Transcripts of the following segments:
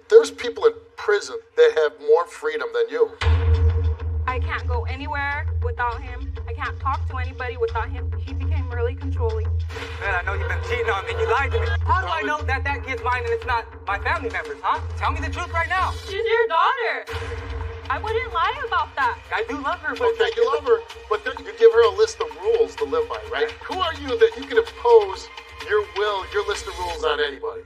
There's people in prison that have more freedom than you. I can't go anywhere without him. I can't talk to anybody without him. He became really controlling. Man, I know you've been cheating on me. You lied to me. How do I know that kid's mine and it's not my family members, huh? Tell me the truth right now. She's your daughter. I wouldn't lie about that. I do love her, but... Okay, you love her, but then you give her a list of rules to live by, right? Who are you that you can impose your will, your list of rules on anybody?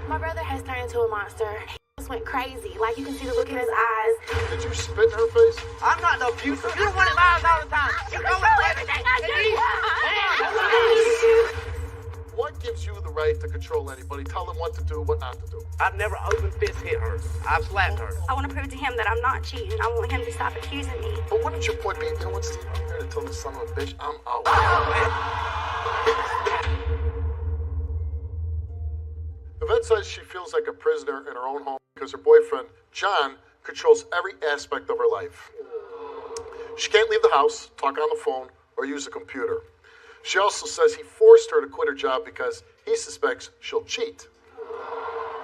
My brother has turned into a monster. He just went crazy. Like, you can see the look in his eyes. Did you spit in her face? I'm not no abuser. You're the one that lies all the time. You know everything I do. What gives you the right to control anybody? Tell them what to do, what not to do. I've never open fist hit her. I've slapped her. I want to prove to him that I'm not cheating. I want him to stop accusing me. But wouldn't your point be, you know what, Steve? I'm here to tell this son of a bitch I'm out. Yvette says she feels like a prisoner in her own home because her boyfriend, John, controls every aspect of her life. She can't leave the house, talk on the phone, or use a computer. She also says he forced her to quit her job because he suspects she'll cheat.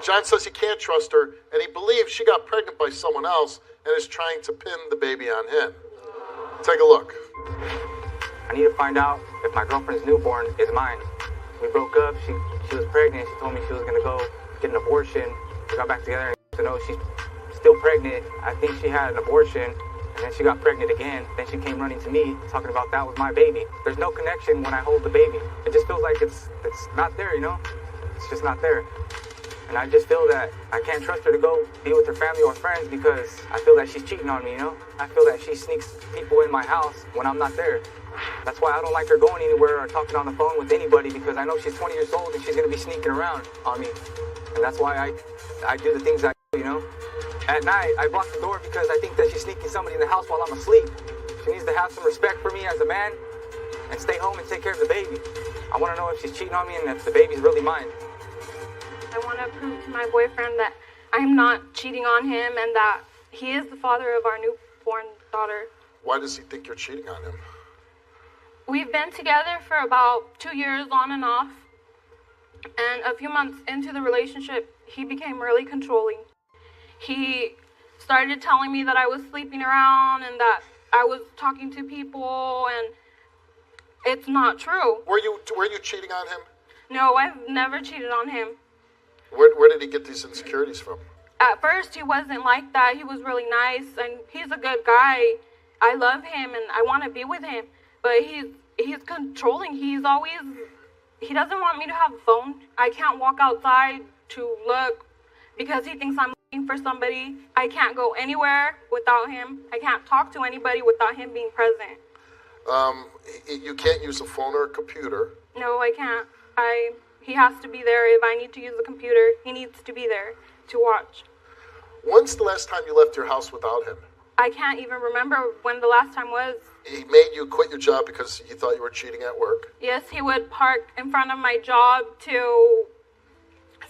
John says he can't trust her, and he believes she got pregnant by someone else and is trying to pin the baby on him. Take a look. I need to find out if my girlfriend's newborn is mine. We broke up. She was pregnant. She told me she was going to go get an abortion. We got back together and no, she's still pregnant. I think she had an abortion. And then she got pregnant again. Then she came running to me, talking about that was my baby. There's no connection when I hold the baby. It just feels like it's not there, you know? It's just not there. And I just feel that I can't trust her to go be with her family or friends because I feel that she's cheating on me, you know? I feel that she sneaks people in my house when I'm not there. That's why I don't like her going anywhere or talking on the phone with anybody because I know she's 20 years old and she's going to be sneaking around on me. And that's why I do the things I do, you know? At night, I block the door because I think that she's sneaking somebody in the house while I'm asleep. She needs to have some respect for me as a man and stay home and take care of the baby. I want to know if she's cheating on me and if the baby's really mine. I want to prove to my boyfriend that I'm not cheating on him and that he is the father of our newborn daughter. Why does he think you're cheating on him? We've been together for about 2 years on and off. And a few months into the relationship, he became really controlling. He started telling me that I was sleeping around and that I was talking to people, and it's not true. Were you cheating on him? No, I've never cheated on him. Where did he get these insecurities from? At first, he wasn't like that. He was really nice, and he's a good guy. I love him, and I want to be with him. But he's controlling. He doesn't want me to have a phone. I can't walk outside to look because he thinks I'm looking for somebody. I can't go anywhere without him. I can't talk to anybody without him being present. You can't use a phone or a computer. No, I can't. He has to be there. If I need to use the computer, he needs to be there to watch. When's the last time you left your house without him? I can't even remember when the last time was. He made you quit your job because he thought you were cheating at work? Yes, he would park in front of my job to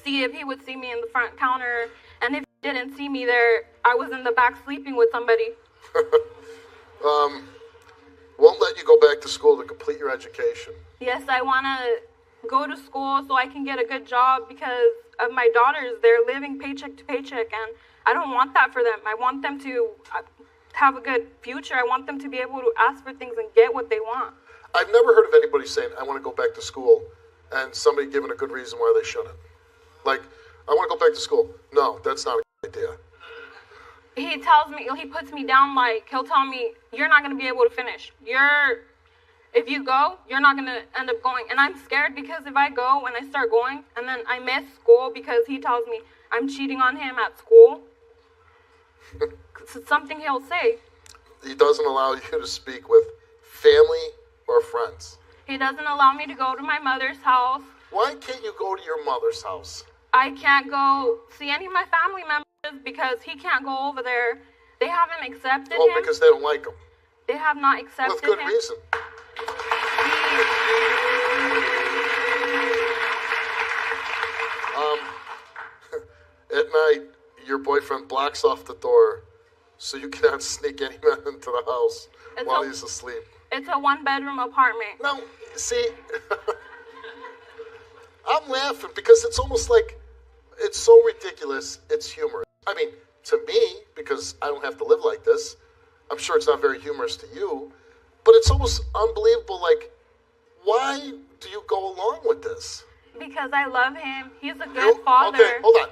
see if he would see me in the front counter. And if he didn't see me there, I was in the back sleeping with somebody. Won't let you go back to school to complete your education. Yes, I want to go to school so I can get a good job because of my daughters. They're living paycheck to paycheck, and I don't want that for them. I want them to have a good future. I want them to be able to ask for things and get what they want. I've never heard of anybody saying, I want to go back to school, and somebody giving a good reason why they shouldn't. Like, I want to go back to school. No, that's not a good idea. He tells me, he puts me down like, he'll tell me, you're not going to be able to finish. If you go, you're not going to end up going. And I'm scared because if I go and I start going and then I miss school because he tells me I'm cheating on him at school, it's something he'll say. He doesn't allow you to speak with family or friends. He doesn't allow me to go to my mother's house. Why can't you go to your mother's house? I can't go see any of my family members because he can't go over there. They haven't accepted him. Oh, because they don't like him. They have not accepted him. With good reason. At night, your boyfriend blocks off the door so you cannot sneak any man into the house while he's asleep. It's a 1-bedroom apartment. No, see, I'm laughing because it's almost like it's so ridiculous, it's humorous. I mean, to me, because I don't have to live like this, I'm sure it's not very humorous to you, but it's almost unbelievable. Like, why do you go along with this? Because I love him. He's a good father. Okay, hold on.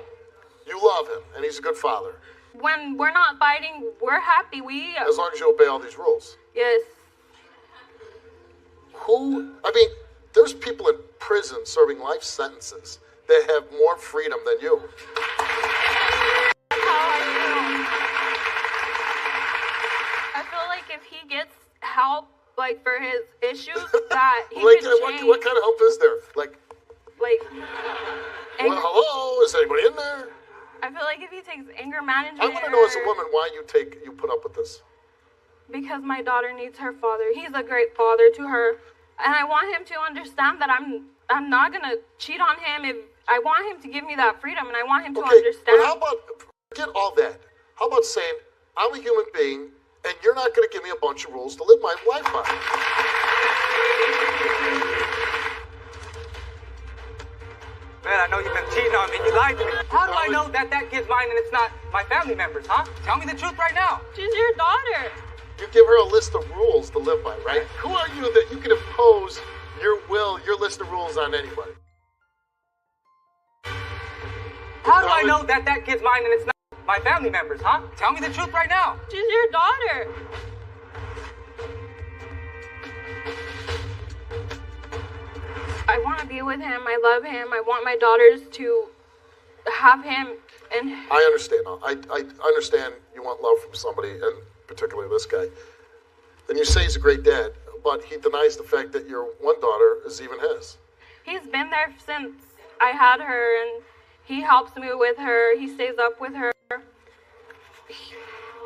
You love him, and he's a good father. When we're not fighting, we're happy. As long as you obey all these rules. Yes. There's people in prison serving life sentences that have more freedom than you. That's how I feel. I feel like if he gets help, like, for his issues, that he Like, could change. what kind of help is there? Like, anger. hello? Is anybody in there? I feel like if he takes anger management. I want to know as a woman why you put up with this. Because my daughter needs her father. He's a great father to her. And I want him to understand that I'm not going to cheat on him. If I want him to give me that freedom, and I want him to understand. But how about, forget all that. How about saying, I'm a human being, and you're not going to give me a bunch of rules to live my life by? Man, I know you've been cheating on me. You lied to me. How do I know that kid's mine and it's not my family members, huh? Tell me the truth right now. She's your daughter. You give her a list of rules to live by, right? Who are you that you can impose your list of rules on anybody? How do I know that kid's mine and it's not my family members, huh? Tell me the truth right now. She's your daughter. I want to be with him. I love him. I want my daughters to have him. And I understand. I understand you want love from somebody, and particularly this guy. And you say he's a great dad, but he denies the fact that your one daughter is even his. He's been there since I had her, and he helps me with her. He stays up with her.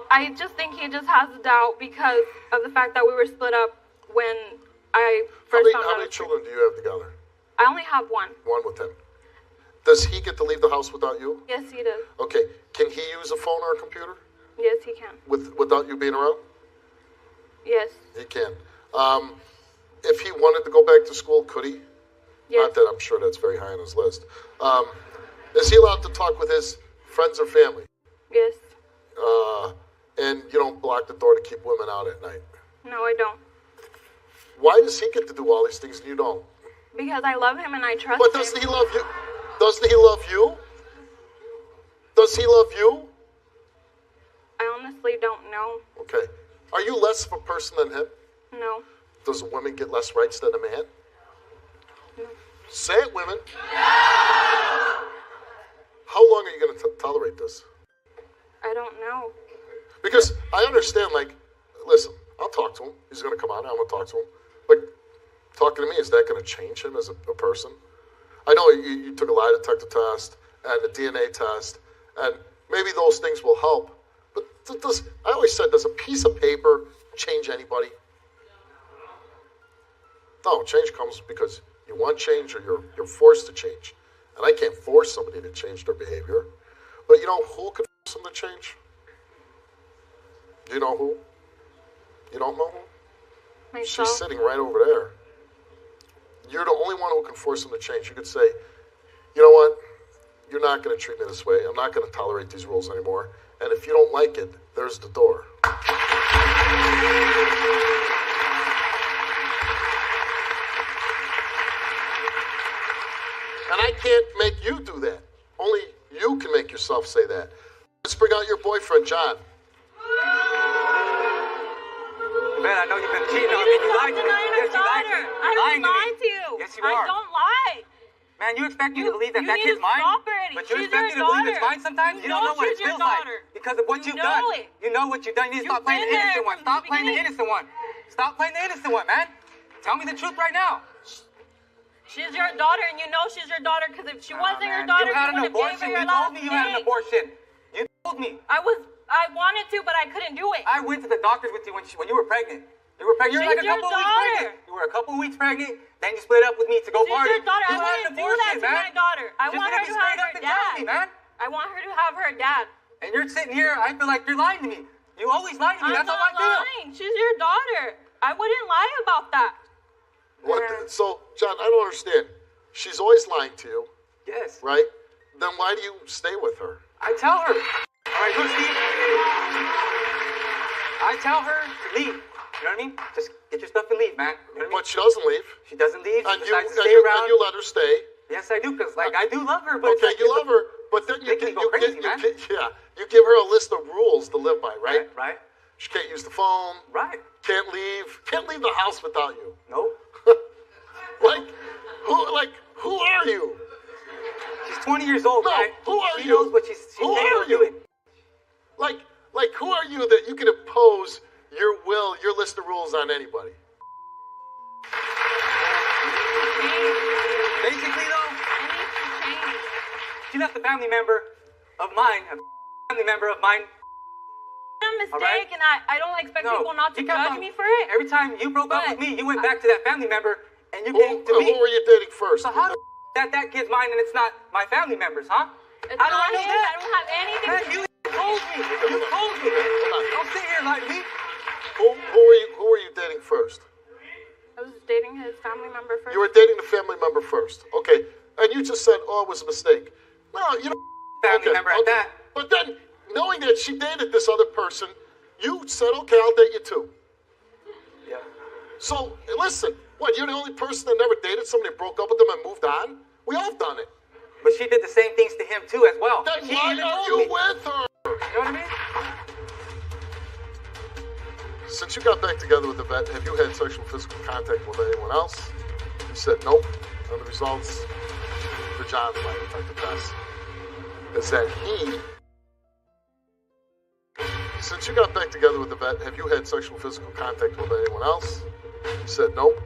I just think he just has a doubt because of the fact that we were split up when I first found out. How many children do you have together? I only have one. One with him. Does he get to leave the house without you? Yes, he does. Okay. Can he use a phone or a computer? Yes, he can. Without you being around? Yes. He can. If he wanted to go back to school, could he? Yes. Not that I'm sure that's very high on his list. Is he allowed to talk with his friends or family? Yes. And you don't block the door to keep women out at night? No, I don't. Why does he get to do all these things and you don't? Because I love him and I trust him. But doesn't he love you? Doesn't he love you? Does he love you? I honestly don't know. Okay. Are you less of a person than him? No. Does a woman get less rights than a man? No. Say it, women. How long are you going to tolerate this? I don't know. Because I understand, like, listen, I'll talk to him. He's going to come out and I'm going to talk to him. But talking to me, is that going to change him as a person? I know you took a lie detector test and a DNA test, and maybe those things will help. But I always said, does a piece of paper change anybody? No, change comes because you want change or you're forced to change. And I can't force somebody to change their behavior. But you know who can force them to change? Do you know who? You don't know who? Myself. She's sitting right over there. You're the only one who can force them to change. You could say, you know what? You're not going to treat me this way. I'm not going to tolerate these rules anymore. And if you don't like it, there's the door. And I can't make you do that. Only you can make yourself say that. Let's bring out your boyfriend, John. Man, I know you've been cheating on me. You lied to me. Yes, you lied to me. I don't lie to you. Yes, you are. I don't lie. Man, you expect me to believe that you that need kid's to mine? stop already. But you She's expect me your to believe it's daughter. mine sometimes? You don't know know what it she's your feels like daughter. because of what You you've know done. it. You know what you've done. You need to You've stop playing the been there innocent one. from Stop the playing the beginning. innocent one. Stop playing the innocent one, man. Tell me the truth right now. She's your daughter, and you know she's your daughter because if she wasn't your Man, daughter, you had an wouldn't have abortion. gave her You your told last me you had an name. abortion. You told me. I wanted to, but I couldn't do it. I went to the doctors with you when you were pregnant. You were pregnant. You were like a She's your couple of weeks daughter. pregnant. You were a couple of weeks pregnant. Then you split up with me to go She's party. your daughter. You I had an wouldn't do that abortion, to man. my daughter. I Just want gonna her be to straight have up her and tell dad. me, man. I want her to have her dad. And you're sitting here, I feel like you're lying to me. You always lie to me. I'm That's how not I feel. lying. She's your daughter. I wouldn't lie about that. So, John, I don't understand. She's always lying to you, Yes. right? Then why do you stay with her? I tell her. right, you see? I tell her to leave. You know what I mean? Just get your stuff and leave, man. You know what I mean? But she doesn't leave. She doesn't leave. She And decides to stay around. and you let her stay. Yes, I do, because I do love her. But Okay, you love her, but then you Making me go crazy, man. you give her a list of rules to live by, right? Right. She can't use the phone. Right. Can't leave the house without you. Nope. Who are you? She's 20 years old, No, right? who are she you? knows what she's Who capable are of you? doing. Like who are you that you can impose your will, your list of rules on anybody? Basically, though, she left a family member of mine, A mistake, right. and I don't expect people not to you kept judge on- me for it. Every time you broke up But- with me, you went back to that family member and you Who came to me. were you dating first? So how that kid's mine and it's not my family members, huh? It's How do not I know his. that? I don't have anything Man, to you do. told me. You told me. Don't sit here like me. Who were you dating first? I was dating his family member first. You were dating the family member first. Okay. And you just said, oh, it was a mistake. Well, you know. Family member at that. But then, knowing that she dated this other person, you said, okay, I'll date you too. Yeah. So, listen, what, you're the only person that never dated somebody, broke up with them and moved on? We all have done it. But she did the same things to him too as well. Then She why even are told you me. with her? You know what I mean? Since you got back together with the vet, have you had sexual physical contact with anyone else? You said nope. And the results for John's lie detector test is that since you got back together with the vet, have you had sexual physical contact with anyone else? You said nope.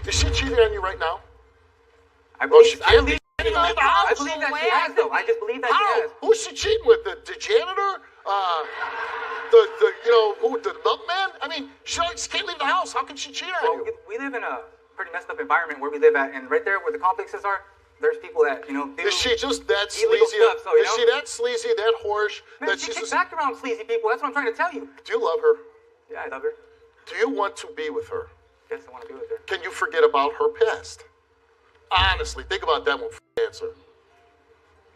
Is she cheating on you right now? I believe, she can't leave I the believe house. that she has, though. I just believe that How? she has. Who's she cheating with? The janitor? The milkman? I mean, she can't leave the house. How can she cheat on Well, you? we live in a pretty messed up environment where we live at, and right there where the complexes are, there's people that, do Is she just that illegal sleazy? stuff, so, you Is know? she that sleazy, that harsh? Man, That she she's kicks just, back around sleazy people. That's what I'm trying to tell you. do you love her? Yeah, I love her. Do you want to be with her? Yes, I want to be with her. Can you forget about her past? Honestly, think about that one answer.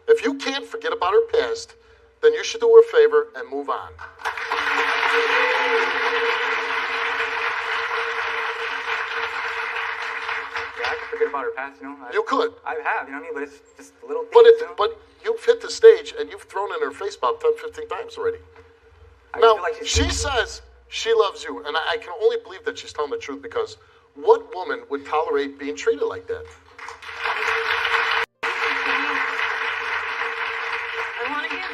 If you can't forget about her past, then you should do her a favor and move on. Yeah, I can forget about her past, you know. You could. I have, you know what I mean? But it's just little things, But you know? but you've hit the stage and you've thrown in her face about 10, 15 times already. I Now, feel like she says she loves you, and I can only believe that she's telling the truth because what woman would tolerate being treated like that? I want to give.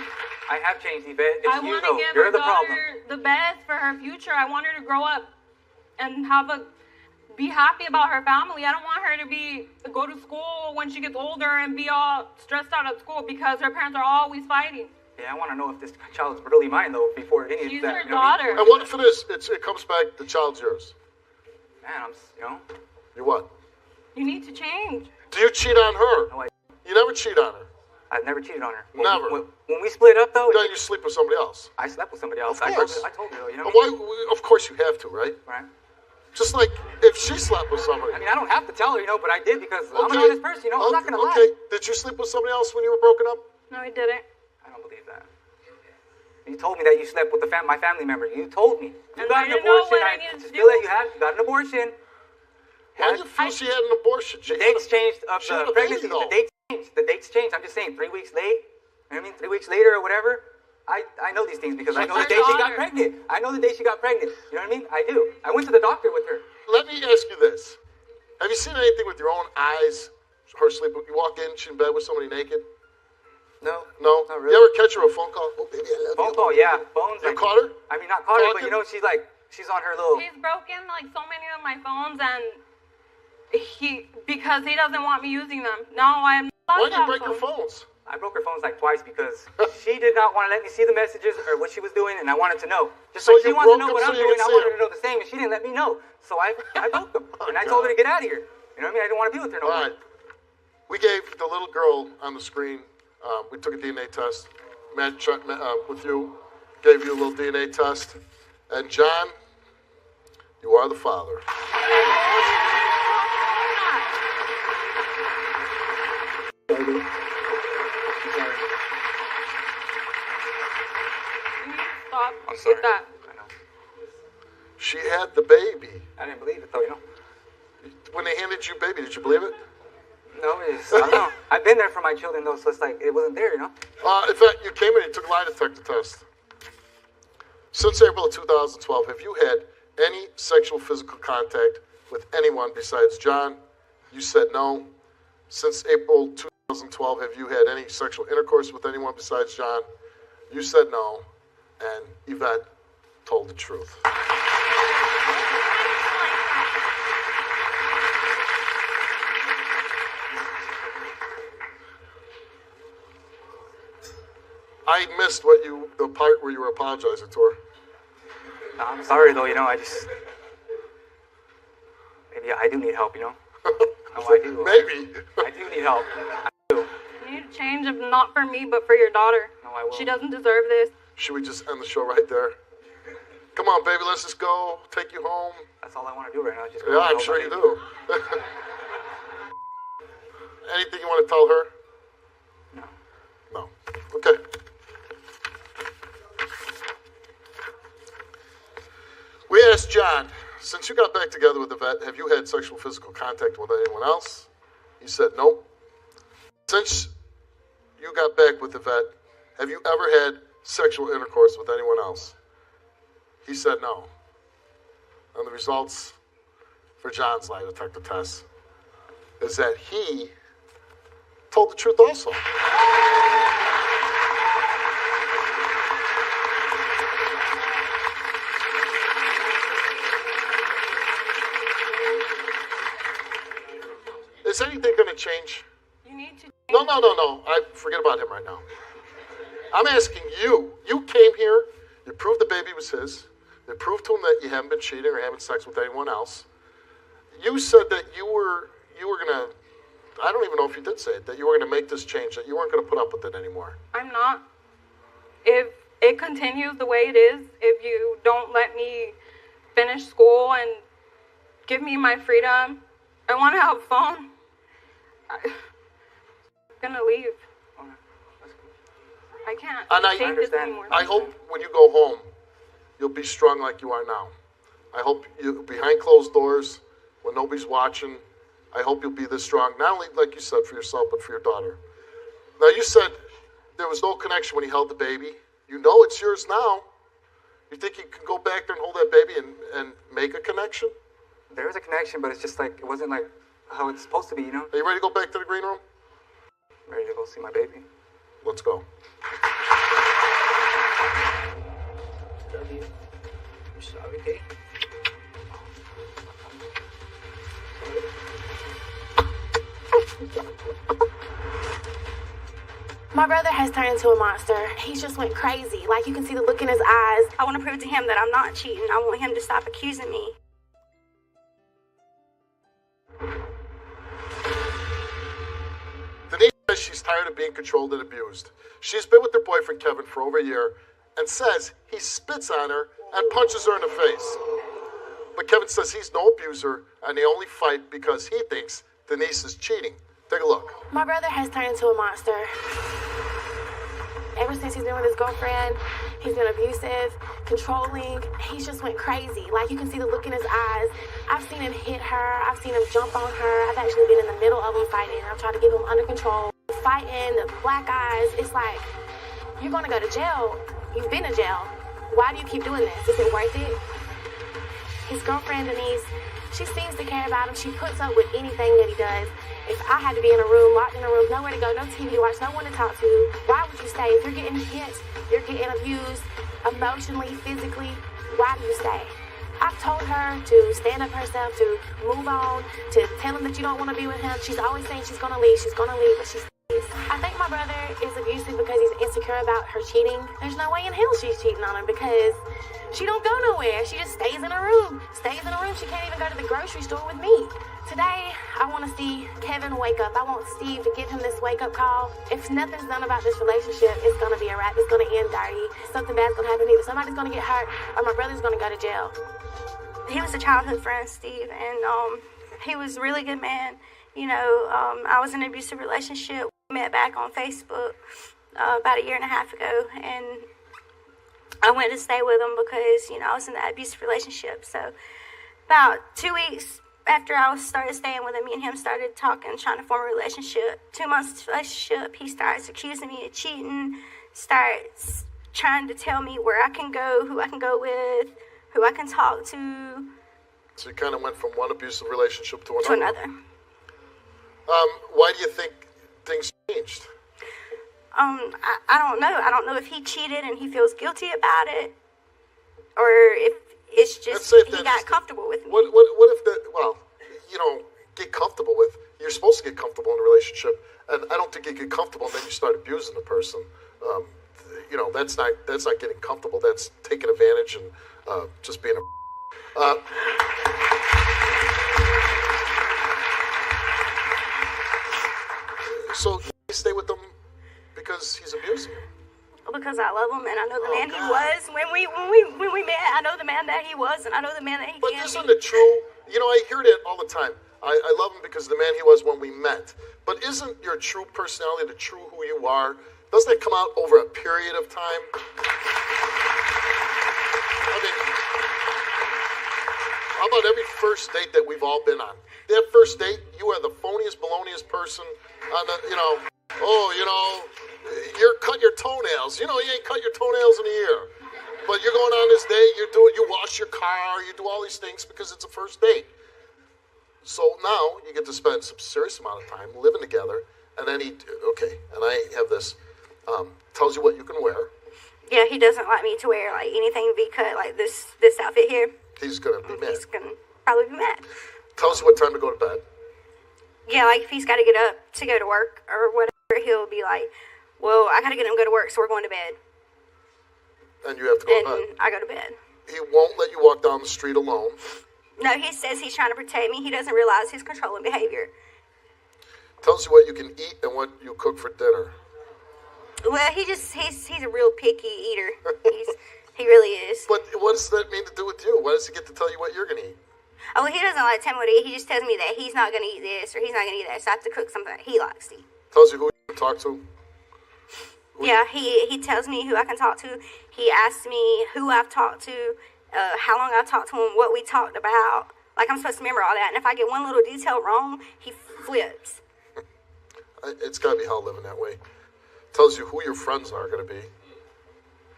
I have changed, Yvette. It's I you, want though. to give You're her the daughter problem. the best for her future. I want her to grow up and be happy about her family. I don't want her to go to school when she gets older and be all stressed out at school because her parents are always fighting. Yeah, I want to know if this child's really mine, though, before any She's of that. her you know what I mean? daughter. And what if it is? It comes back, the child's yours. Man, You what? You need to change. Do you cheat on her? No, You never cheat on her. I've never cheated on her. Never. When we split up, though, Then you sleep with somebody else. I slept with somebody else. Of course. I told you, though, you know And what I mean? of course you have to, right? Right? Just like if she slept with somebody. I mean, I don't have to tell her, but I did because I'm an honest person, I'm not going to Okay. lie. Did you sleep with somebody else when you were broken up? No, I didn't. I don't believe that. You told me that you slept with my family member. You told me. You And got I an didn't know abortion. what I I needed to just feel do. that you got an abortion. Why do you feel she had an abortion? The dates changed of she had the a baby, pregnancy. though. The dates changed. I'm just saying 3 weeks late. You know what I mean? 3 weeks later or whatever. I know these things because I know the her day she got daughter. pregnant. I know the day she got pregnant. You know what I mean? I do. I went to the doctor with her. Let me ask you this. Have you seen anything with your own eyes? Her sleep, you walk in, she's in bed with somebody naked? No. No? Not really. You ever catch her on a phone call? Oh, baby, I love Phone you. call, yeah. Phones. You caught her? I mean, not caught her, but Talking? she's on her little. He's broken like so many of my phones, and because he doesn't want me using them. Now I'm not Why allowed did to you have break your phones. phones? I broke her phones like twice because she did not want to let me see the messages or what she was doing, and I wanted to know. Just So like she you wants to broke know them what so I'm you doing, could I see wanted them. her to know the same, and she didn't let me know. So I broke them, and I told her to get out of here. You know what I mean? I didn't want to be with her no All more. right. We gave the little girl on the screen, we took a DNA test. Matt, with you, gave you a little DNA test. And John, you are the father. I'm I'm sorry. with that. I know. She had the baby. I didn't believe it, though, you know? When they handed you baby, did you believe it? No, I don't know. I've been there for my children, though, so it's like, it wasn't there, you know? In fact, you came in and you took a lie detector test. Since April of 2012, have you had any sexual physical contact with anyone besides John? You said no. Since April 2012, have you had any sexual intercourse with anyone besides John? You said no. And Yvette told the truth. I missed the part where you were apologizing to her. No, I'm sorry, though, you know, maybe I do need help, you know? No, I do. Maybe. I do need help. I do. You need to change, if not for me, but for your daughter. No, I will. She doesn't deserve this. Should we just end the show right there? Come on, baby, let's just go. Take you home. That's all I want to do right now. Just go Yeah, I'm help sure my you baby. do. Anything you want to tell her? No. No. Okay. We asked John, since you got back together with Yvette, have you had sexual physical contact with anyone else? He said no. Since you got back with Yvette, have you ever had sexual intercourse with anyone else? He said no. And the results for John's lie detector test is that he told the truth also. Is anything going to change? You need to. No. I forget about him right now. I'm asking you. You came here. You proved the baby was his. You proved to him that you haven't been cheating or having sex with anyone else. You said that you were going to, I don't even know if you did say it, that you were going to make this change, that you weren't going to put up with it anymore. I'm not. If it continues the way it is, if you don't let me finish school and give me my freedom, I want to have a phone. I'm going to leave. Okay, that's good. I can't And take this anymore. I hope when you go home, you'll be strong like you are now. I hope you, behind closed doors, when nobody's watching, I hope you'll be this strong, not only, like you said, for yourself, but for your daughter. Now, you said there was no connection when he held the baby. You know it's yours now. You think you can go back there and hold that baby and make a connection? There was a connection, but it's just like, it wasn't like how it's supposed to be, you know? Are you ready to go back to the green room? Ready to go see my baby. Let's go. Love you. I'm sorry, babe. My brother has turned into a monster. He just went crazy. Like, you can see the look in his eyes. I want to prove to him that I'm not cheating. I want him to stop accusing me. Denise says she's tired of being controlled and abused. She's been with her boyfriend Kevin for over a year and says he spits on her and punches her in the face. But Kevin says he's no abuser and they only fight because he thinks Denise is cheating. Take a look. My brother has turned into a monster. Ever since he's been with his girlfriend, he's been abusive, controlling. He just went crazy. Like, you can see the look in his eyes. I've seen him hit her. I've seen him jump on her. I've actually been in the middle of them fighting. I've tried to get him under control. Fighting, the black eyes. It's like, you're going to go to jail. You've been to jail. Why do you keep doing this? Is it worth it? His girlfriend, Denise, she seems to care about him. She puts up with anything that he does. If I had to be in a room, locked in a room, nowhere to go, no TV to watch, no one to talk to, why would you stay? If you're getting hit, you're getting abused emotionally, physically, why do you stay? I've told her to stand up herself, to move on, to tell him that you don't want to be with him. She's always saying she's going to leave, but she stays. I think my brother is abusive because he's insecure about her cheating. There's no way in hell she's cheating on him because she don't go nowhere. She just stays in her room. She can't even go to the grocery store with me. Today, I want to see Kevin wake up. I want Steve to give him this wake-up call. If nothing's done about this relationship, it's going to be a wrap. It's going to end dirty. Something bad's going to happen. Either somebody's going to get hurt or my brother's going to go to jail. He was a childhood friend, Steve, and he was a really good man. You know, I was in an abusive relationship. We met back on Facebook about a year and a half ago, and I went to stay with him because, I was in that abusive relationship. So about 2 weeks after I started staying with him, me and him started talking, trying to form a relationship. 2 months into the relationship, he starts accusing me of cheating, starts trying to tell me where I can go, who I can go with, who I can talk to. So you kind of went from one abusive relationship to another. To another. Why do you think things changed? I don't know. I don't know if he cheated and he feels guilty about it, or if it's just he got comfortable with me. What if that? Well, get comfortable with. You're supposed to get comfortable in a relationship, and I don't think you get comfortable and then you start abusing the person. That's not getting comfortable. That's taking advantage and just being a. So you stay with them because he's abusing you? Because I love him and I know the man he was. When we met, I know the man that he was and I know the man that he can be. But isn't it true? I hear that all the time. I love him because of the man he was when we met. But isn't your true personality, the true who you are, doesn't that come out over a period of time? How about every first date that we've all been on? That first date, you are the phoniest, baloniest person on the, you're cut your toenails. You ain't cut your toenails in a year. But you're going on this date, you wash your car, you do all these things because it's a first date. So now you get to spend some serious amount of time living together, and then and I have this, tells you what you can wear. Yeah, he doesn't like me to wear like anything V-cut, like this outfit here. He's gonna be mad. He's gonna probably be mad. Tells you what time to go to bed. Yeah, like if he's got to get up to go to work or whatever, he'll be like, well, I got to get him to go to work, so we're going to bed. And you have to go to bed. And I go to bed. He won't let you walk down the street alone. No, he says he's trying to protect me. He doesn't realize his controlling behavior. Tells you what you can eat and what you cook for dinner. Well, he's a real picky eater. He really is. But what does that mean to do with you? Why does he get to tell you what you're going to eat? Oh, well, he doesn't like to tell me what to eat. He just tells me that he's not going to eat this or he's not going to eat that. So I have to cook something that he likes to eat. Tells you who you can talk to? Yeah, he tells me who I can talk to. He asks me who I've talked to, how long I've talked to him, what we talked about. Like, I'm supposed to remember all that. And if I get one little detail wrong, he flips. It's got to be hell living that way. Tells you who your friends are going to be.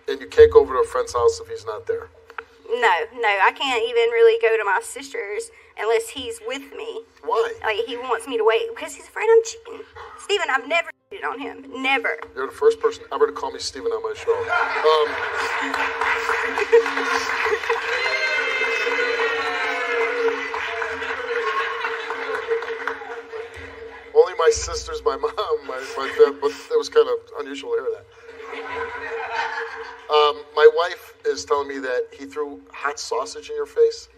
And you can't go over to a friend's house if he's not there. No, I can't even really go to my sister's unless he's with me. Why? Like, he wants me to wait because he's afraid I'm cheating. Steven, I've never cheated on him. Never. You're the first person ever to call me Steven on my show. Only my sisters, my mom, my dad, but it was kind of unusual to hear that. My wife is telling me that he threw hot sausage in your face.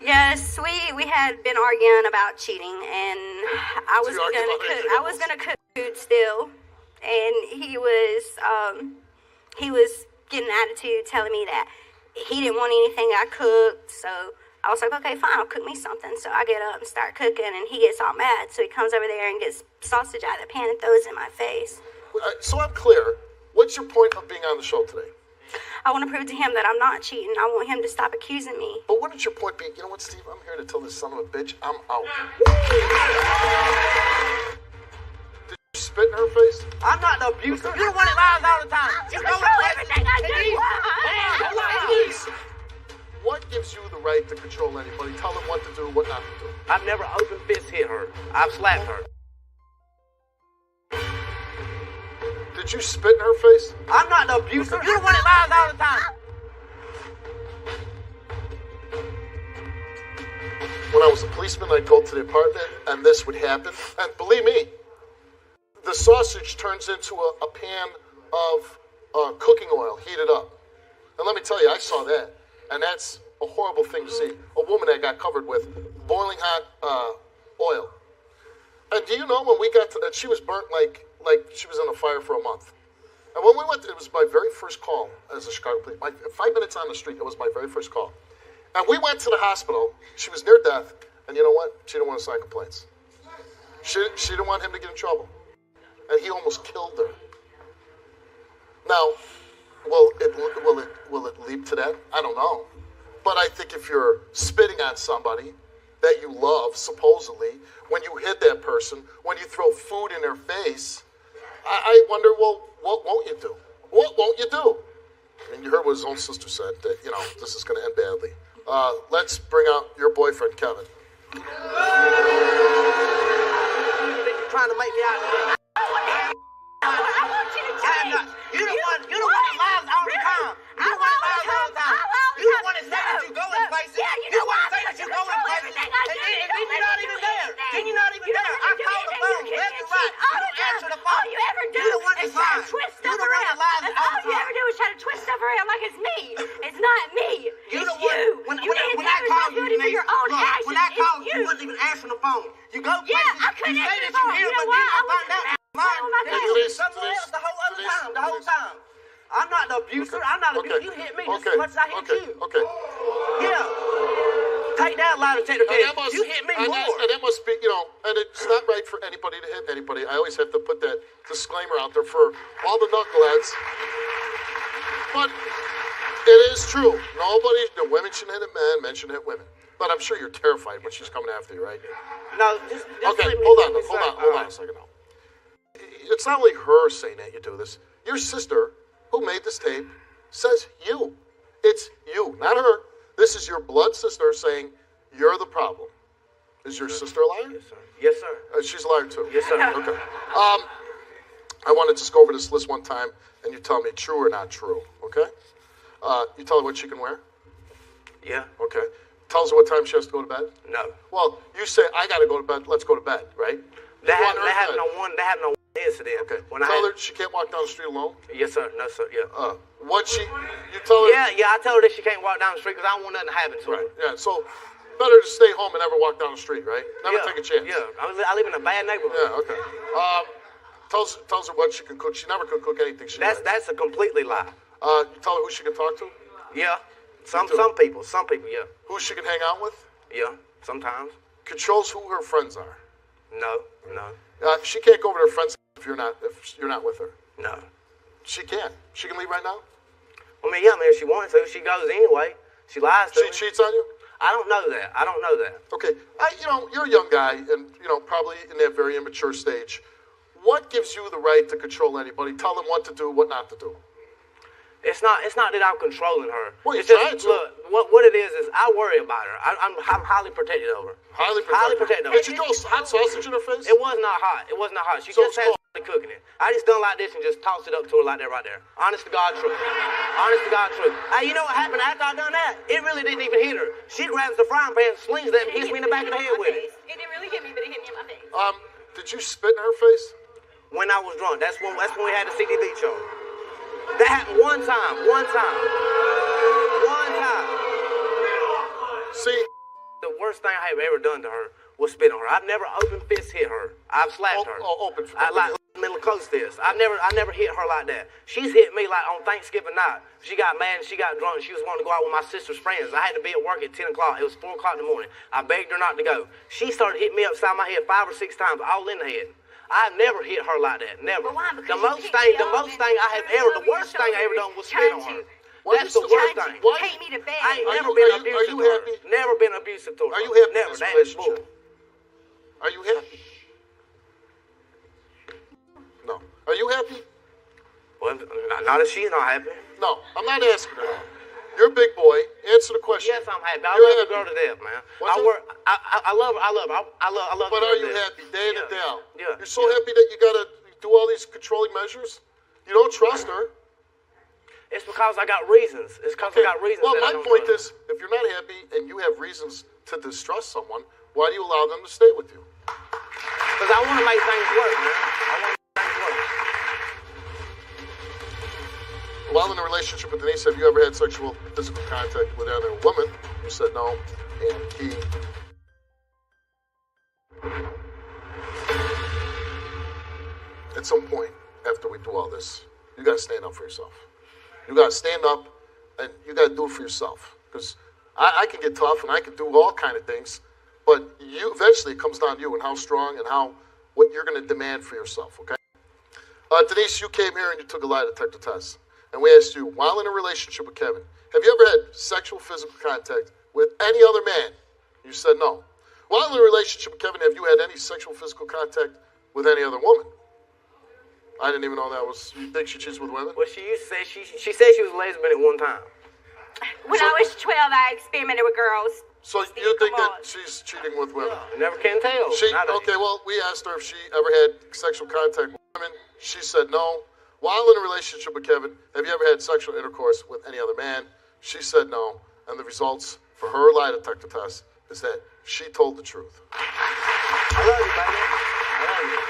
Yes, we had been arguing about cheating, and I was gonna cook food still, and he was getting an attitude, telling me that he didn't want anything I cooked. So I was like, okay, fine, I'll cook me something. So I get up and start cooking, and he gets all mad. So he comes over there and gets sausage out of the pan and throws it in my face. So I'm clear. What's your point of being on the show today? I want to prove to him that I'm not cheating. I want him to stop accusing me. But wouldn't your point be, you know what, Steve? I'm here to tell this son of a bitch I'm out. Did you spit in her face? I'm not the abuser. You're the one that lies all the time. You control everything I do. What gives you the right to control anybody? Tell them what to do, what not to do. I've never open fist hit her. I've slapped her. Did you spit in her face? I'm not the abuser. You're the one that lies all the time. When I was a policeman, I'd go to the apartment, and this would happen. And believe me, the sausage turns into a pan of cooking oil heated up. And let me tell you, I saw that. And that's a horrible thing to see. A woman that got covered with boiling hot oil. And do you know when we got to that, she was burnt like she was in a fire for a month. And when we went, it was my very first call as a Chicago police. 5 minutes on the street, it was my very first call. And we went to the hospital. She was near death. And you know what? She didn't want to sign complaints. She didn't want him to get in trouble. And he almost killed her. Now, Will it leap to that? I don't know. But I think if you're spitting on somebody that you love, supposedly, when you hit that person, when you throw food in their face, I wonder, well, what won't you do? What won't you do? And you heard what his own sister said, that, this is going to end badly. Let's bring out your boyfriend, Kevin. You're trying to make me out of this. I want you to change. You're the one that lies all the time. You're the one that lies all the time. You're the one that says that you go in places. Yeah, You're the one that says that you go in places. And then you're not even there. Then you're not even there. I call the phone left and right. You don't answer the phone. All you ever do You're the one is that try to lies. twist You're stuff the one around. that lies That's all all the you time. ever do is try to twist stuff around like it's me. It's not me. You're It's the one. you. When You didn't I take called you, responsibility for Denise, your own look, actions. when I called It's you, you wasn't even answering the phone. You go Yeah, places. I couldn't You say answer that the phone. you're here, You know but then why? I I was find out on you're my lying. phone. You're somewhere else the whole other time. The whole time. I'm not the abuser. I'm not abuser. You hit me just as much as I hit you. Okay. Yeah. Take that lie detector test. You hit me more. And that must be, and it's not right for anybody to hit anybody. I always have to put that disclaimer out there for all the knuckleheads. But it is true. The women should hit men, men should hit women. But I'm sure you're terrified when she's coming after you, right? No, just okay, let me hold on say- a second now. It's not only her saying that you do this. Your sister, who made this tape, says you. It's you, not her. This is your blood sister saying you're the problem. Is your sister a liar? Yes, sir. Yes, sir. She's a liar too. Yes, sir. Okay. I want to just go over this list one time, and you tell me true or not true. Okay? You tell her what she can wear. Yeah. Okay. Tells her what time she has to go to bed. No. Well, you say I got to go to bed. Let's go to bed, right? That happened on one incident. Okay. Tell her she can't walk down the street alone. Yes, sir. No, sir. Yeah. You tell her. Yeah. I tell her that she can't walk down the street because I don't want nothing to happen to her. Right. Yeah. So better to stay home and never walk down the street, right? Never take a chance. Yeah. I live in a bad neighborhood. Yeah. Okay. Tells her what she can cook. She never could cook anything. That's a completely lie. You tell her who she can talk to. Yeah. Some people. Yeah. Who she can hang out with. Yeah. Sometimes. Controls who her friends are. No. She can't go over to her friends if you're not with her. No. She can. She can leave right now. I mean, if she wants to, she goes anyway. She lies to me. She cheats on you. I don't know that. Okay. You're a young guy, and probably in that very immature stage. What gives you the right to control anybody? Tell them what to do, what not to do. It's not that I'm controlling her. Well, it's you're just, trying to. Look, what it is I worry about her. I'm highly protected over her. Highly protected over her. her. Did you throw hot sausage in her face? It was not hot. She So just had cooking it. I just done like this and just tossed it up to her like that right there. Honest to God truth. Hey, you know what happened after I done that? It really didn't even hit her. She grabs the frying pan, slings that, and hits me in the back of the head with it. It didn't really hit me, but it hit me in my face. Did you spit in her face? When I was drunk. That's when we had the CDB charge. That happened one time. See? The worst thing I have ever done to her was spit on her. I've never open fist hit her. I've slapped her. Open fist. Like middle close fist. I never hit her like that. She's hit me like on Thanksgiving night. She got mad and she got drunk. She was wanting to go out with my sister's friends. I had to be at work at 10 o'clock. It was 4 o'clock in the morning. I begged her not to go. She started hitting me upside my head 5 or 6 times, all in the head. I've never hit her like that. Never. The worst thing I ever done was spit on her. That's the worst thing. Take me to bed. I ain't never been abusive to her. Never been abusive to her. Are you happy never. in this That is bull. relationship? Are you happy? No. Are you happy? Well, not if she's not happy. No. I'm not asking her. You're a big boy. Answer the question. Yes, I'm happy. I love the girl to death, man. What's I it? work. I love her. But are you happy day in and day out? Yeah. You're so happy that you gotta do all these controlling measures? You don't trust her. It's because I got reasons. It's because I got reasons. Well, that I my don't point trust. is, if you're not happy and you have reasons to distrust someone, why do you allow them to stay with you? Because I want to make things work, man. I want to make things work. While in a relationship with Denise, have you ever had sexual physical contact with another woman? You said no, and he. At some point, after we do all this, you gotta stand up for yourself. You gotta stand up, and you gotta do it for yourself. Because I can get tough, and I can do all kind of things, but you eventually it comes down to you and how strong and what you're gonna demand for yourself. Okay. Denise, you came here and you took a lie detector test. and we asked you, while in a relationship with Kevin, have you ever had sexual physical contact with any other man? You said no. While in a relationship with Kevin, have you had any sexual physical contact with any other woman? I didn't even know that was. You think she cheats with women? Well, she used to say she said she was a lesbian at one time. When I was 12, I experimented with girls. So you think that she's cheating with women? You never can tell. Okay, well, we asked her if she ever had sexual contact with women. She said no. While in a relationship with Kevin, have you ever had sexual intercourse with any other man? She said no. And the results for her lie detector test is that she told the truth. I love you, baby. I love you.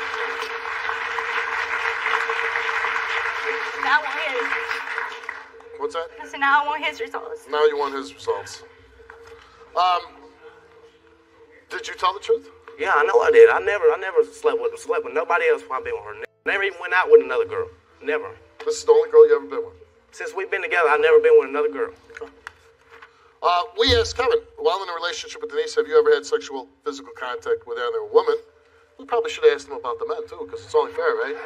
Now I want his. What's that? I said, now I want his results. Now you want his results. Did you tell the truth? Yeah, I know I did. I never slept with nobody else while I've been with her. Never even went out with another girl. Never. This is the only girl you ever been with? Since we've been together, I've never been with another girl. Okay. We asked Kevin, while in a relationship with Denise, have you ever had sexual physical contact with another woman? We probably should ask him about the men, too, because it's only fair, right?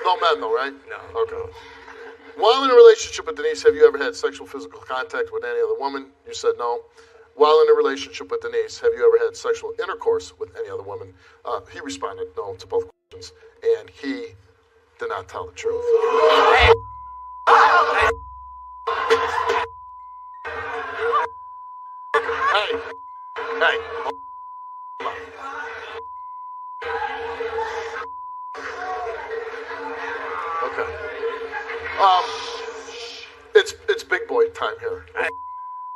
No men, though, right? No. Okay. While in a relationship with Denise, have you ever had sexual physical contact with any other woman? You said no. While in a relationship with Denise, have you ever had sexual intercourse with any other woman? He responded no to both questions, and he did not tell the truth. Hey. Hey. Okay. It's big boy time here.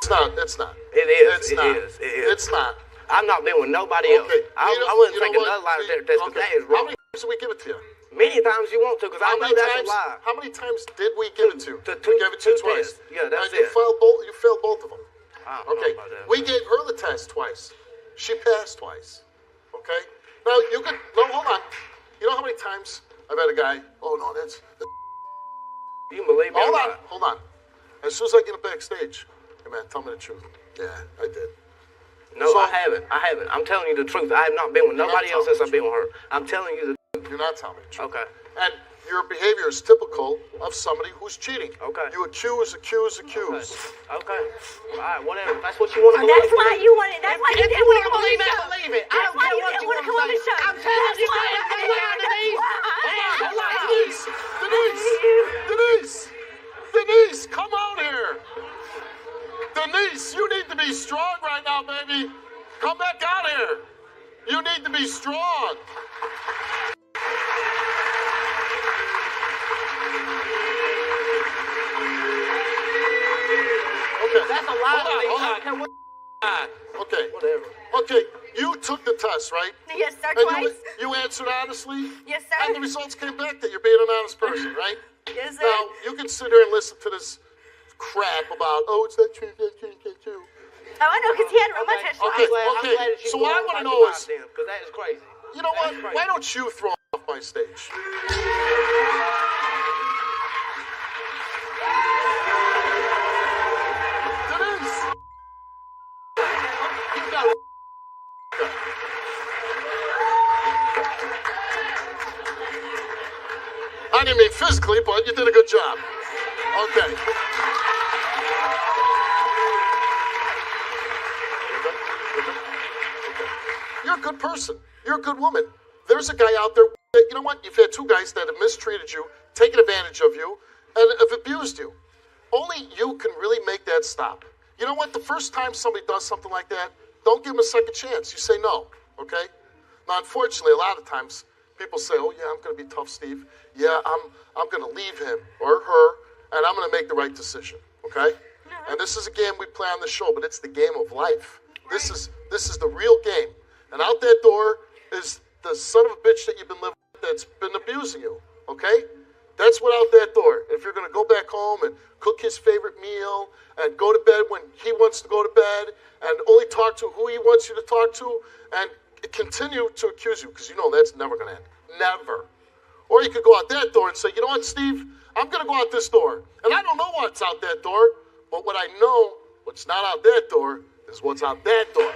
It's not. It is. It's not. I've not been with nobody else. I wouldn't take another lie detector test because that is wrong. How many times did we give it to you? Many times you want to, because I know that's a lie. How many times did we give it to you? We gave it to you twice. Yeah, that's it. You failed both of them. Okay. We gave her the test twice. She passed twice. Okay? Now, hold on. You know how many times I've had a guy, that's... You can believe me? Hold on. As soon as I get backstage, hey man, tell me the truth. Yeah, I did. No, I haven't. I'm telling you the truth. I have not been with nobody else since I've been with her. I'm telling you the truth. You're not telling me the truth. Okay. And your behavior is typical of somebody who's cheating. Okay. You accuse. Okay. All right, whatever. That's what you want to believe. That's why you want it. That's why you didn't want to believe it. Believe it. I don't care what you want to say. I'm telling you, Denise, come out here. Denise, you need to be strong right now, baby. Come back out here. You need to be strong. Okay. That's a lie. Hold on. Okay. Whatever. Okay, you took the test, right? Yes, sir, And twice. you answered honestly? Yes, sir. And the results came back that you're being an honest person, right? Yes, sir. Now, you can sit here and listen to this crap about, it's not true, that's true, that's true. Oh, I know, because he had real much Okay. I'm glad that you So go what I on want to like know you is, are, because that is crazy. you know what? Why don't you throw off my stage? Denise! I didn't mean physically, but you did a good job. Okay. You're a good person. You're a good woman. There's a guy out there that, you know what? You've had two guys that have mistreated you, taken advantage of you, and have abused you. Only you can really make that stop. You know what? The first time somebody does something like that, don't give them a second chance. You say no, okay? Now, unfortunately, a lot of times, people say, oh, yeah, I'm going to be tough, Steve. Yeah, I'm going to leave him or her, and I'm going to make the right decision, okay? And this is a game we play on the show, but it's the game of life. This is the real game. And out that door is the son of a bitch that you've been living with that's been abusing you, okay? That's what out that door. If you're going to go back home and cook his favorite meal and go to bed when he wants to go to bed and only talk to who he wants you to talk to and continue to accuse you, because you know that's never going to end. Never. Or you could go out that door and say, you know what, Steve? I'm going to go out this door. And I don't know what's out that door, but what I know, what's not out that door, is what's out that door.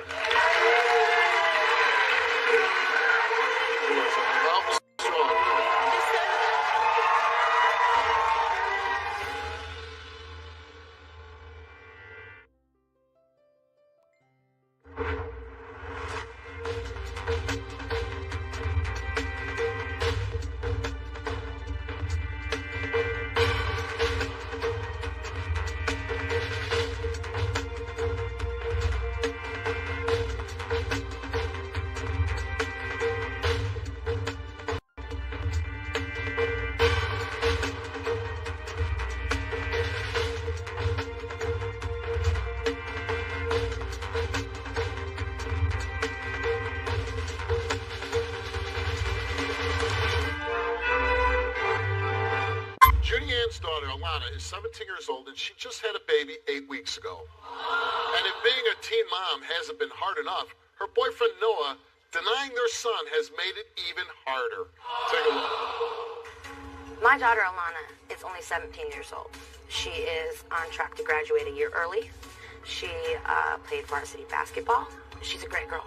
John's daughter, Alana, is 17 years old, and she just had a baby 8 weeks ago. And if being a teen mom hasn't been hard enough, her boyfriend Noah denying their son has made it even harder. Take a look. My daughter, Alana, is only 17 years old. She is on track to graduate a year early. She played varsity basketball. She's a great girl.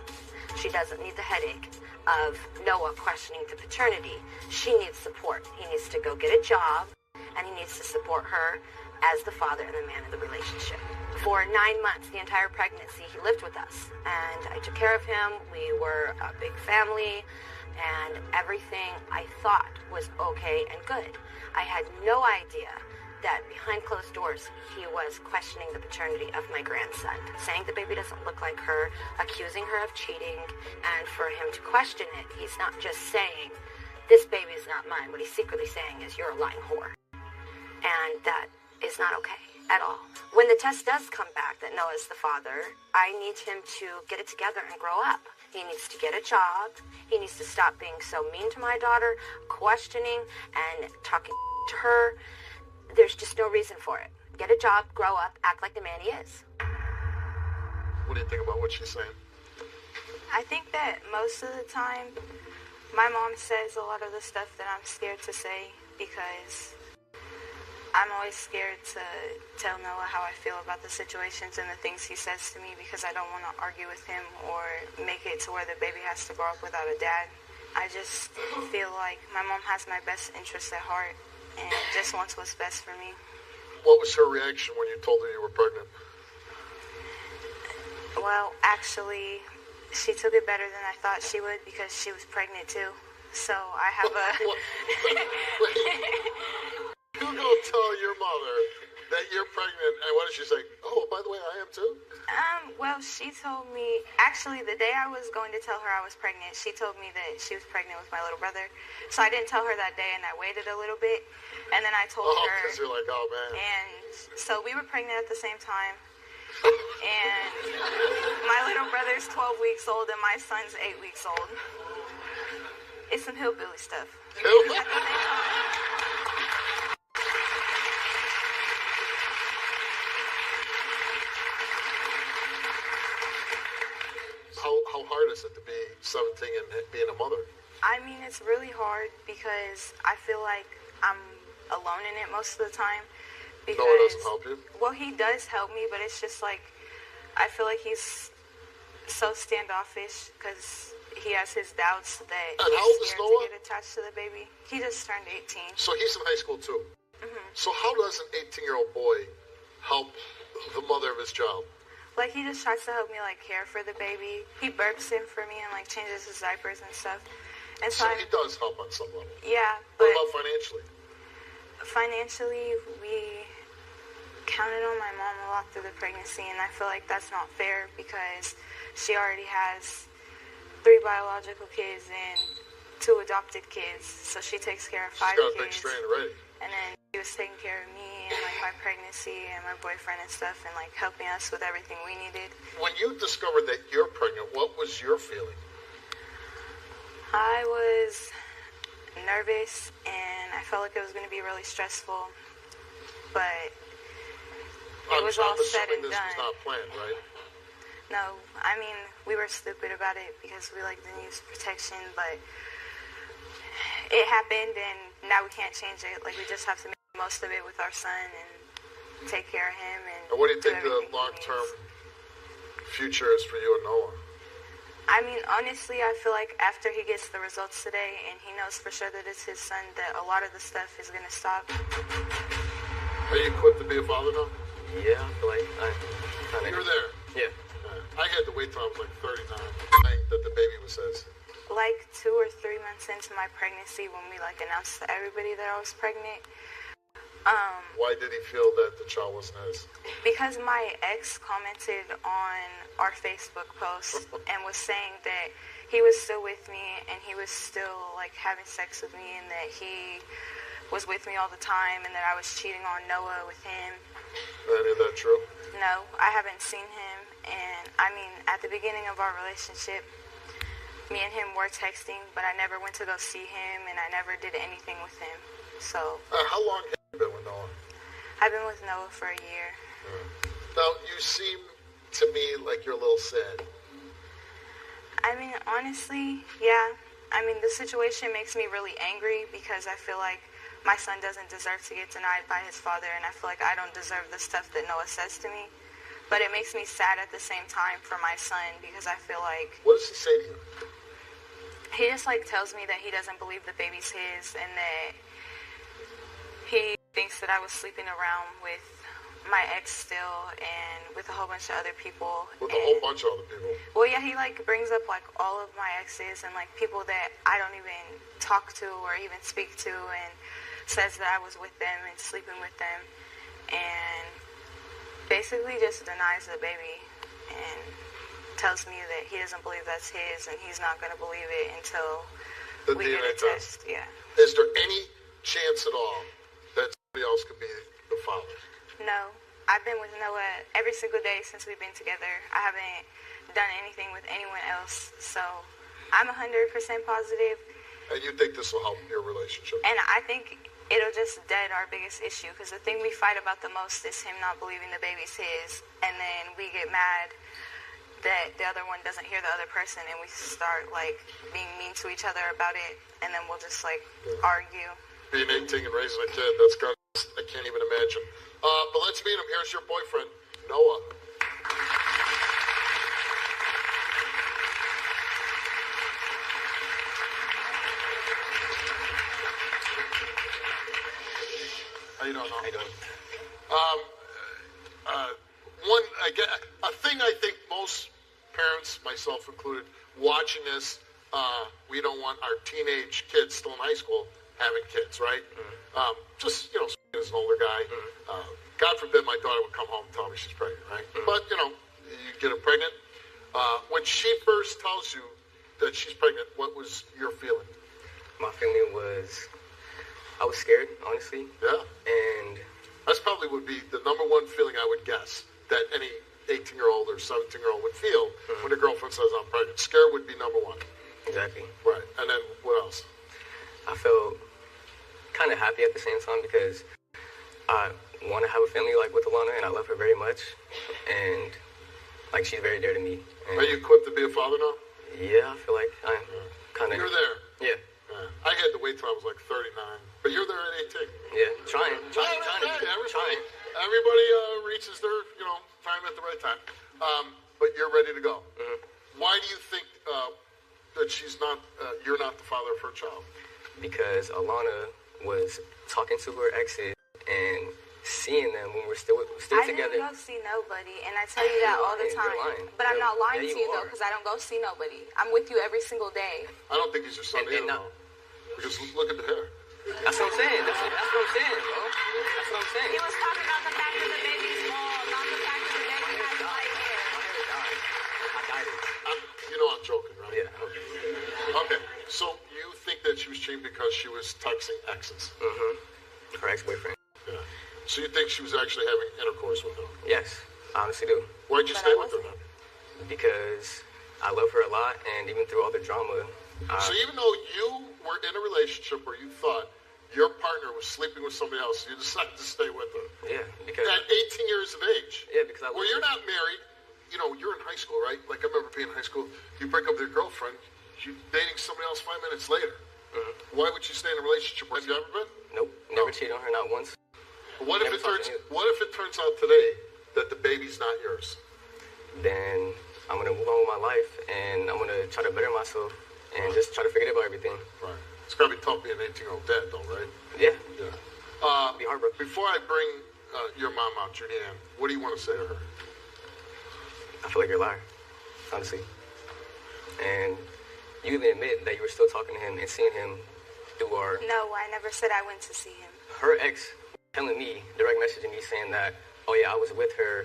She doesn't need the headache of Noah questioning the paternity. She needs support. He needs to go get a job, and he needs to support her as the father and the man of the relationship. For 9 months, the entire pregnancy, he lived with us, and I took care of him. We were a big family, and everything I thought was okay and good. I had no idea that behind closed doors, he was questioning the paternity of my grandson, saying the baby doesn't look like her, accusing her of cheating, and for him to question it, he's not just saying, this baby is not mine. What he's secretly saying is, you're a lying whore. And that is not okay at all. When the test does come back that Noah's the father, I need him to get it together and grow up. He needs to get a job. He needs to stop being so mean to my daughter, questioning and talking to her. There's just no reason for it. Get a job, grow up, act like the man he is. What do you think about what she's saying? I think that most of the time, my mom says a lot of the stuff that I'm scared to say because I'm always scared to tell Noah how I feel about the situations and the things he says to me because I don't want to argue with him or make it to where the baby has to grow up without a dad. I just feel like my mom has my best interests at heart and just wants what's best for me. What was her reaction when you told her you were pregnant? Well, actually, she took it better than I thought she would because she was pregnant too. So I have a... You go tell your mother that you're pregnant, and what did she say? Oh, by the way, I am too? Well, she told me, actually, the day I was going to tell her I was pregnant, she told me that she was pregnant with my little brother. So I didn't tell her that day, and I waited a little bit, and then I told her. Oh, because you're like, oh, man. And so we were pregnant at the same time, and my little brother's 12 weeks old, and my son's 8 weeks old. It's some hillbilly stuff. How hard is it to be 17 and being a mother? I mean, it's really hard because I feel like I'm alone in it most of the time. Because, Noah doesn't help you? Well, he does help me, but it's just like, I feel like he's so standoffish because he has his doubts that and how old he's is scared Noah? to get attached to the baby. He just turned 18. So he's in high school too? Mm-hmm. So how does an 18-year-old boy help the mother of his child? Like, he just tries to help me, like, care for the baby. He burps him for me and, like, changes his diapers and stuff. And so he does help on some level. Yeah, What but about financially? financially, we counted on my mom a lot through the pregnancy, and I feel like that's not fair because she already has 3 biological kids and 2 adopted kids, so she takes care of 5 She's got a kids. big strain already. And then she was taking care of me and, like, my pregnancy and my boyfriend and stuff and, like, helping us with everything we needed. When you discovered that you're pregnant, what was your feeling? I was nervous and I felt like it was going to be really stressful, but it was all said and this done. was not planned, right? No, I mean, we were stupid about it because we, like, didn't use protection, but it happened and now we can't change it. Like, we just have to make the most of it with our son and take care of him. And what do you think the everything he long-term needs. future is for you and Noah? I mean, honestly, I feel like after he gets the results today and he knows for sure that it's his son, that a lot of the stuff is going to stop. Are you equipped to be a father now? Yeah, like You were there? Yeah. I had to wait till I was like 39 that the baby was his. Like 2 or 3 months into my pregnancy, when we, like, announced to everybody that I was pregnant, Why did he feel that the child wasn't his? because my ex commented on our Facebook post and was saying that he was still with me and he was still, like, having sex with me and that he was with me all the time and that I was cheating on Noah with him. Any of that true? No, I haven't seen him. And, I mean, at the beginning of our relationship, me and him were texting, but I never went to go see him, and I never did anything with him. So. How long have you been with Noah? I've been with Noah for a year. Now, you seem to me like you're a little sad. I mean, honestly, yeah. I mean, the situation makes me really angry because I feel like my son doesn't deserve to get denied by his father, and I feel like I don't deserve the stuff that Noah says to me. But it makes me sad at the same time for my son because I feel like... What does he say to you? He just, like, tells me that he doesn't believe the baby's his and that he thinks that I was sleeping around with my ex still and with a whole bunch of other people. With a whole bunch of other people? Well, yeah, he, like, brings up, like, all of my exes and, like, people that I don't even talk to or even speak to, and says that I was with them and sleeping with them, and basically just denies the baby and tells me that he doesn't believe that's his and he's not going to believe it until we get a test. Yeah. Is there any chance at all that somebody else could be the father? No. I've been with Noah every single day since we've been together. I haven't done anything with anyone else, so I'm 100% positive. And you think this will help your relationship? And I think it'll just dead our biggest issue, because the thing we fight about the most is him not believing the baby's his, and then we get mad that the other one doesn't hear the other person, and we start, like, being mean to each other about it, and then we'll just, like, argue. Being 18 and raising a kid, that's got, I can't even imagine. But let's meet him. Here's your boyfriend, Noah. How you doing, Noah? How you doing? A thing I think most parents, myself included, watching this, we don't want our teenage kids still in high school having kids, right? Mm-hmm. Just, as an older guy, God forbid my daughter would come home and tell me she's pregnant, right? Mm-hmm. But, you get her pregnant. When she first tells you that she's pregnant, what was your feeling? My feeling was, I was scared, honestly. Yeah. And that's probably would be the number one feeling I would guess that any 18-year-old or 17-year-old would feel when a girlfriend says I'm pregnant. Scare would be number one. Exactly. Right. And then what else? I felt kind of happy at the same time because I want to have a family like with Alana, and I love her very much. And like she's very dear to me. And are you equipped to be a father now? Yeah, I feel like I am. Kind of. You're there. Yeah. I had to wait till I was like 39, but you're there at 18. Yeah, trying to be. Everybody reaches their, time at the right time. But you're ready to go. Mm-hmm. Why do you think that you're not the father of her child? Because Alana was talking to her exes and seeing them when we're still together. I didn't go see nobody, and I tell you that all the time. But I'm not lying to you, though, because I don't go see nobody. I'm with you every single day. I don't think he's your son either, though. Because look at the hair. That's what I'm saying. That's what I'm saying, bro. That's what I'm saying. He was talking about the fact that the baby's small, not the fact that the baby has light hair. I got it. I'm joking, right? Yeah. Okay. So you think that she was cheating because she was texting exes? Mm-hmm. Her ex-boyfriend. Yeah. So you think she was actually having intercourse with him? Yes, I honestly do. Why'd you stay with her then? Because I love her a lot, and even through all the drama. So even though you were in a relationship where you thought your partner was sleeping with somebody else, you decided to stay with her? Yeah, because... At 18 years of age? Yeah, because I... Well, you're not married. You're in high school, right? Like, I remember being in high school. You break up with your girlfriend, you're dating somebody else 5 minutes later. Mm-hmm. Why would you stay in a relationship? Have you ever been? Nope. Never cheated on her, not once. What if it turns out today that the baby's not yours? Then I'm going to move on with my life, and I'm going to try to better myself and just try to forget about everything. Right. It's got to be tough being an 18-year-old dad, though, right? Yeah. Yeah. Be hard, bro. Before I bring your mom out, Julianne, what do you want to say to her? I feel like you're a liar, honestly. And you even admit that you were still talking to him and seeing him through our... No, I never said I went to see him. Her ex telling me, direct messaging me saying that, oh yeah, I was with her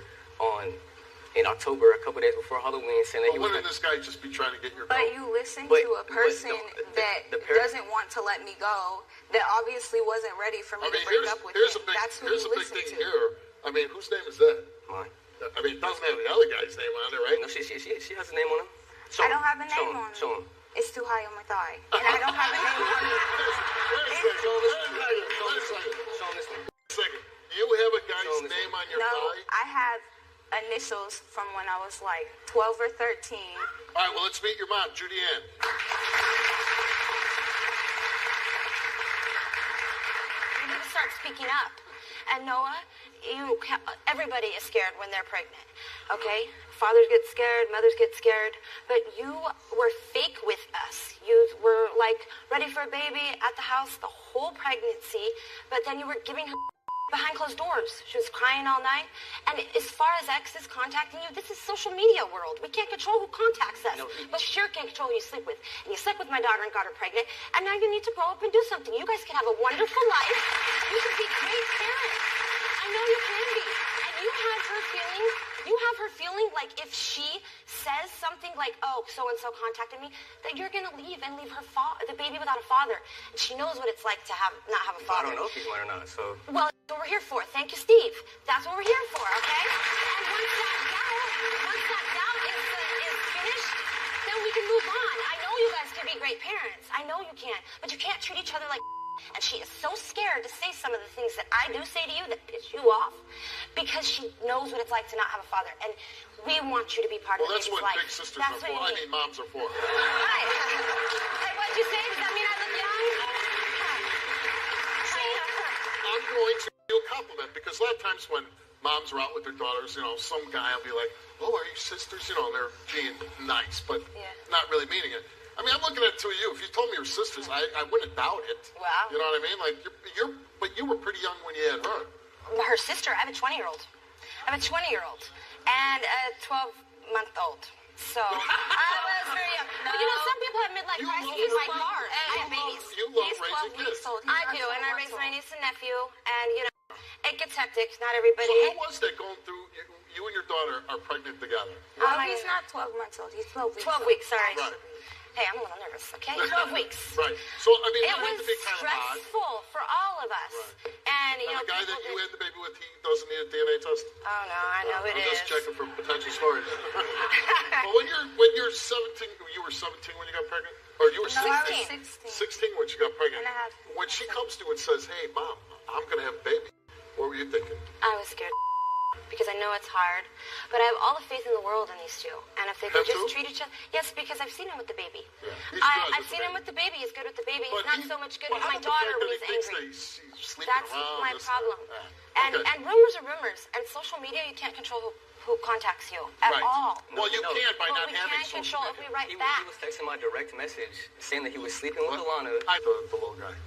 in October, a couple days before Halloween, saying that he was... Wouldn't this guy just be trying to get your... But you listen to a person that doesn't want to let me go, that obviously wasn't ready for me to break up with him. That's who you listen to. Here. I mean, whose name is that? Mine. I mean, it doesn't have the other guy's name on it, right? No, she has a name on him. I don't have a name on him. Show him. is too high on my thigh. And I don't have a name on it. Show him this one. Second. You have a guy's name on your thigh? I have initials from when I was like 12 or 13. All right, well, let's meet your mom, Judy Ann. You need to start speaking up. And Noah, everybody is scared when they're pregnant, okay? Fathers get scared, mothers get scared, but you were fake with us. You were like ready for a baby at the house the whole pregnancy, but then you were giving her behind closed doors. She was crying all night. And as far as exes contacting you, this is social media world. We can't control who contacts us, but sure can't control who you sleep with. And you slept with my daughter and got her pregnant, and now you need to grow up and do something. You guys can have a wonderful life. You can be great parents. I know you can be. And you have her feeling. You have her feeling like if she says something like, oh, so-and-so contacted me, that you're going to leave and leave the baby without a father. And she knows what it's like to not have a father. I don't know if he's mine or not, so... Well, that's what we're here for. Thank you, Steve. That's what we're here for, okay? And once that doubt is finished, then we can move on. I know you guys can be great parents. I know you can. But you can't treat each other like... And she is so scared to say some of the things that I do say to you that piss you off because she knows what it's like to not have a father. And we want you to be part of that's baby's what life. big sisters are for. I mean, moms are for. Right. Hey, what'd you say? Does that mean I look young? So I'm going to do a compliment because a lot of times when moms are out with their daughters, some guy will be like, oh, are you sisters? And they're being nice, but not really meaning it. I mean, I'm looking at two of you. If you told me you were sisters, I wouldn't doubt it. Wow. You know what I mean? Like, but you were pretty young when you had her. Her sister, I have a 20-year-old. And a 12-month-old. So, I was very young. But some people have midlife crises like cars. I have babies. You love raising kids. I do, and I raise my niece and nephew, and, it gets hectic. Not everybody... So how was that going through... You and your daughter are pregnant together. He's not 12 months old. He's 12 weeks 12 weeks, sorry. Right. Hey, I'm a little nervous, okay? 12 weeks. Right. So, I mean, it was stressful for all of us. Right. And, the guy that you had the baby with, he doesn't need a DNA test? Oh, no, I know it is. I'm just checking for potential stories. But when you're 17, you were 17 when you got pregnant? Or you were 16? I was 16. 16 when she got pregnant. And I had... When she comes to you and says, hey, Mom, I'm going to have a baby, what were you thinking? I was scared because I know it's hard. But I have all the faith in the world in these two. And if they could just treat each other... Yes, because I've seen him with the baby. Yeah, I've seen him with the baby. He's good with the baby. He's not so much good with my daughter when he's angry. That's my problem. And rumors are rumors. And social media, you can't control who contacts you at all. Well, you can by not having social media. If we write He back. was texting my direct message saying that he was sleeping with Alana. The little guy.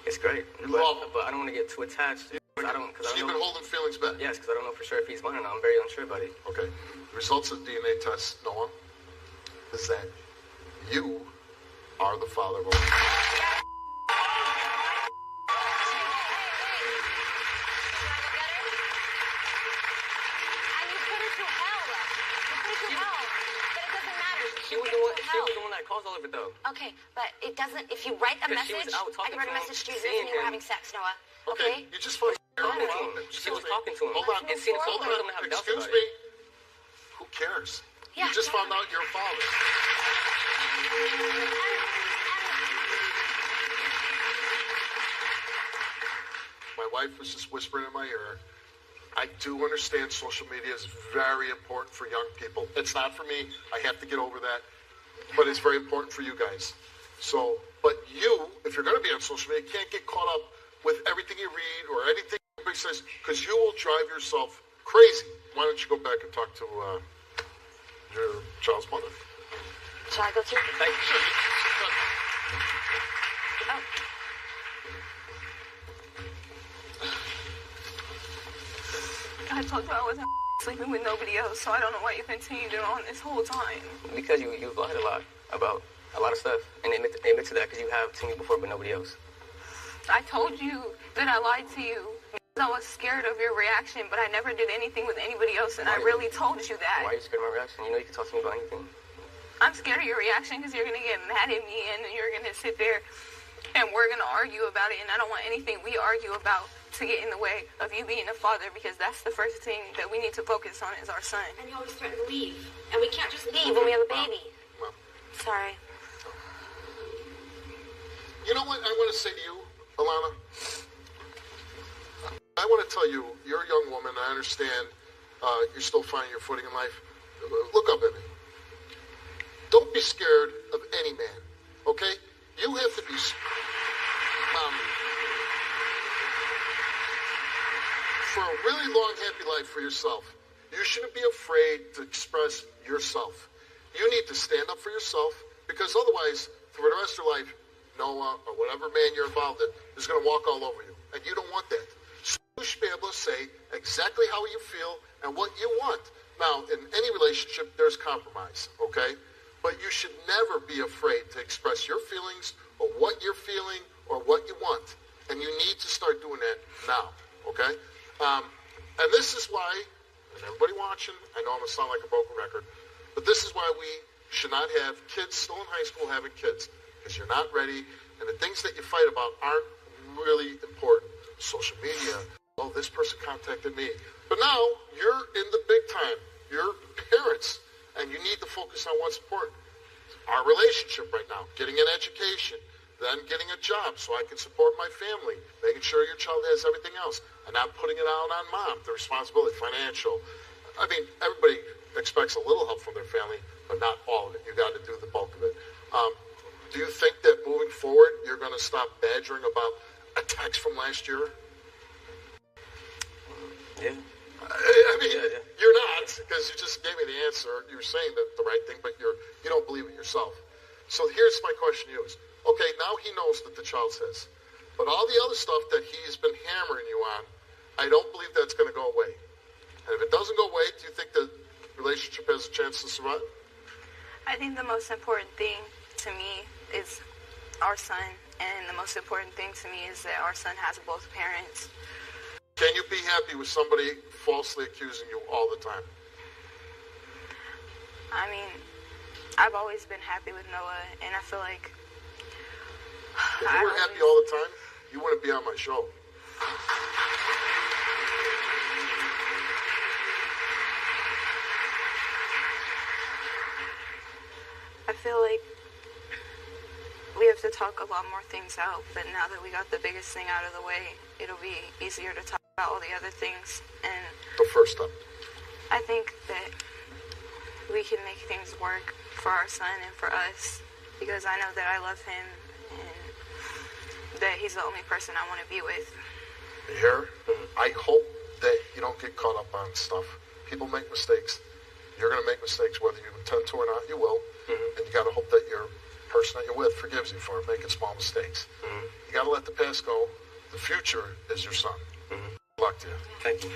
It's great. But I don't want to get too attached. So you've been holding feelings back? Yes, because I don't know for sure if he's mine or not. I'm very unsure about it. Okay. The results of the DNA test, Noah, is that you are the father of She was the one that caused all of it, though. Okay, but it doesn't. If you write a message, I can write a message to you and you were having sex, Noah. Okay? You just fucking... She was talking to him. Hold on. Excuse me. Who cares? Yeah, you just found out you're a father. My wife was just whispering in my ear. I do understand social media is very important for young people. It's not for me. I have to get over that. But it's very important for you guys. So, but you, if you're going to be on social media, can't get caught up with everything you read or anything anybody says, because you will drive yourself crazy. Why don't you go back and talk to your child's mother? Shall I go too? Thank you. Oh. I told you I wasn't sleeping with nobody else, so I don't know why you continued it on this whole time. Because you lied a lot about a lot of stuff, and admit to that because you have to me before, but nobody else. I told you that I lied to you because I was scared of your reaction, but I never did anything with anybody else, and I really told you that. Why are you scared of my reaction? You know you can talk to me about anything. I'm scared of your reaction because you're going to get mad at me, and you're going to sit there, and we're going to argue about it, and I don't want anything we argue about to get in the way of you being a father, because that's the first thing that we need to focus on is our son. And you always threaten to leave. And we can't just leave when we have a baby. Mom. Sorry. You know what I want to say to you, Alana? I want to tell you, you're a young woman. I understand you're still finding your footing in life. Look up at me. Don't be scared of any man, okay? You have to be... for a really long, happy life for yourself, you shouldn't be afraid to express yourself. You need to stand up for yourself, because otherwise, for the rest of your life, Noah or whatever man you're involved in is going to walk all over you. And you don't want that. So you should be able to say exactly how you feel and what you want. Now, in any relationship, there's compromise, okay? But you should never be afraid to express your feelings or what you're feeling or what you want. And you need to start doing that now, okay? And this is why, and everybody watching, I know I'm going to sound like a broken record, but this is why we should not have kids still in high school having kids, because you're not ready, and the things that you fight about aren't really important. Social media, oh, this person contacted me. But now, you're in the big time. You're parents, and you need to focus on what's important. Our relationship right now, getting an education, then getting a job so I can support my family, making sure your child has everything else, and not putting it out on mom, the responsibility, financial. I mean, everybody expects a little help from their family, but not all of it. You got to do the bulk of it. Do you think that moving forward, you're going to stop badgering about a text from last year? Yeah. I mean, you're not, because you just gave me the answer. You're saying that the right thing, but you don't believe it yourself. So here's my question to you is, okay, now he knows that the child says, but all the other stuff that he's been hammering you on, I don't believe that's going to go away. And if it doesn't go away, do you think the relationship has a chance to survive? I think the most important thing to me is our son, and the most important thing to me is that our son has both parents. Can you be happy with somebody falsely accusing you all the time? I mean, I've always been happy with Noah, and I feel like... If you were happy all the time, you wouldn't be on my show. I feel like we have to talk a lot more things out, but now that we got the biggest thing out of the way, it'll be easier to talk about all the other things. And the first step. I think that we can make things work for our son and for us, because I know that I love him and that he's the only person I want to be with. You hear? I hope that you don't get caught up on stuff. People make mistakes. You're going to make mistakes whether you intend to or not. You will. And you got to hope that your person that you're with forgives you for making small mistakes. You got to let the past go. The future is your son. Good luck to you. Thank you.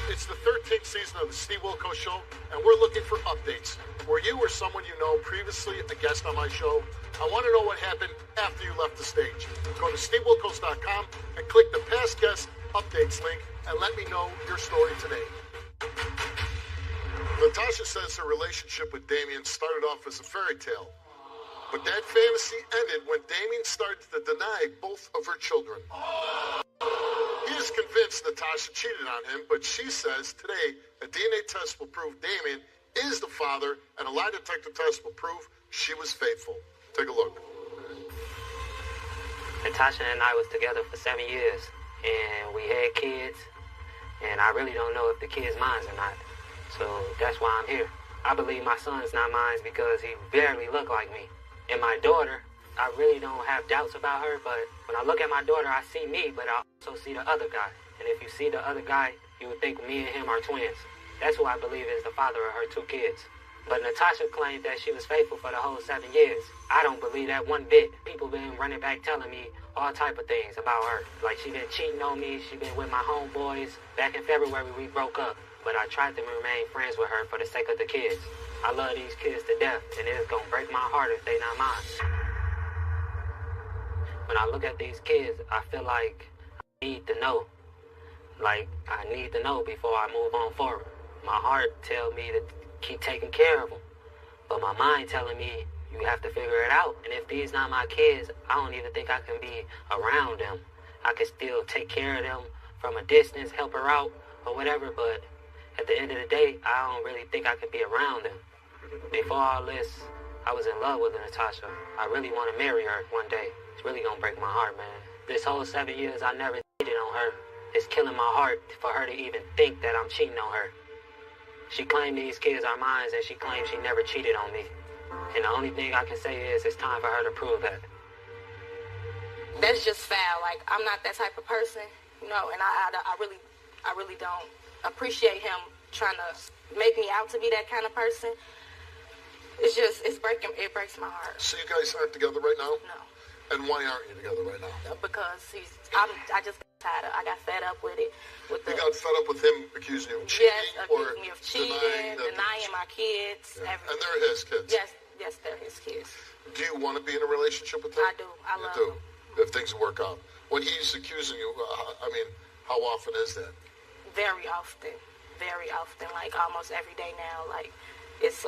It's the 13th season of the Steve Wilkos Show, and we're looking for updates. Were you or someone you know previously a guest on my show? I want to know what happened after you left the stage. Go to stevewilkos.com and click the past guest updates link and let me know your story today. Natasha says her relationship with Damien started off as a fairy tale, but that fantasy ended when Damien started to deny both of her children. He is convinced Natasha cheated on him, but she says today a DNA test will prove Damien is the father, and a lie detector test will prove she was faithful. Take a look. Natasha and I was together for 7 years, and we had kids, and I really don't know if the kid's mine or not. So that's why I'm here. I believe my son's not mine because he barely looked like me. And my daughter, I really don't have doubts about her, but when I look at my daughter, I see me, but I also see the other guy. And if you see the other guy, you would think me and him are twins. That's who I believe is the father of her 2 kids. But Natasha claimed that she was faithful for the whole 7 years. I don't believe that one bit. People been running back telling me all type of things about her. Like she been cheating on me, she been with my homeboys. Back in February, we broke up. But I tried to remain friends with her for the sake of the kids. I love these kids to death, and it's gonna break my heart if they not mine. When I look at these kids, I feel like I need to know. Like, I need to know before I move on forward. My heart tells me to keep taking care of them. But my mind telling me, you have to figure it out. And if these not my kids, I don't even think I can be around them. I can still take care of them from a distance, help her out, or whatever, but at the end of the day, I don't really think I could be around them. Before all this, I was in love with Natasha. I really want to marry her one day. It's really gonna break my heart, man. This whole 7 years, I never cheated on her. It's killing my heart for her to even think that I'm cheating on her. She claimed these kids are mine, and she claims she never cheated on me. And the only thing I can say is it's time for her to prove that. That's just foul. Like, I'm not that type of person, and I really don't appreciate him trying to make me out to be that kind of person. It breaks my heart. So you guys aren't together right now? No. And why aren't you together right now? Because I just got tired of, I got fed up with it. You got fed up with him accusing you of cheating? Yes, accusing me of cheating, denying my kids, everything. And they're his kids? Yes, they're his kids. Do you want to be in a relationship with him? I do. I love him. If things work out. When he's accusing you, how often is that? Very often. Very often. Like, almost every day now. It's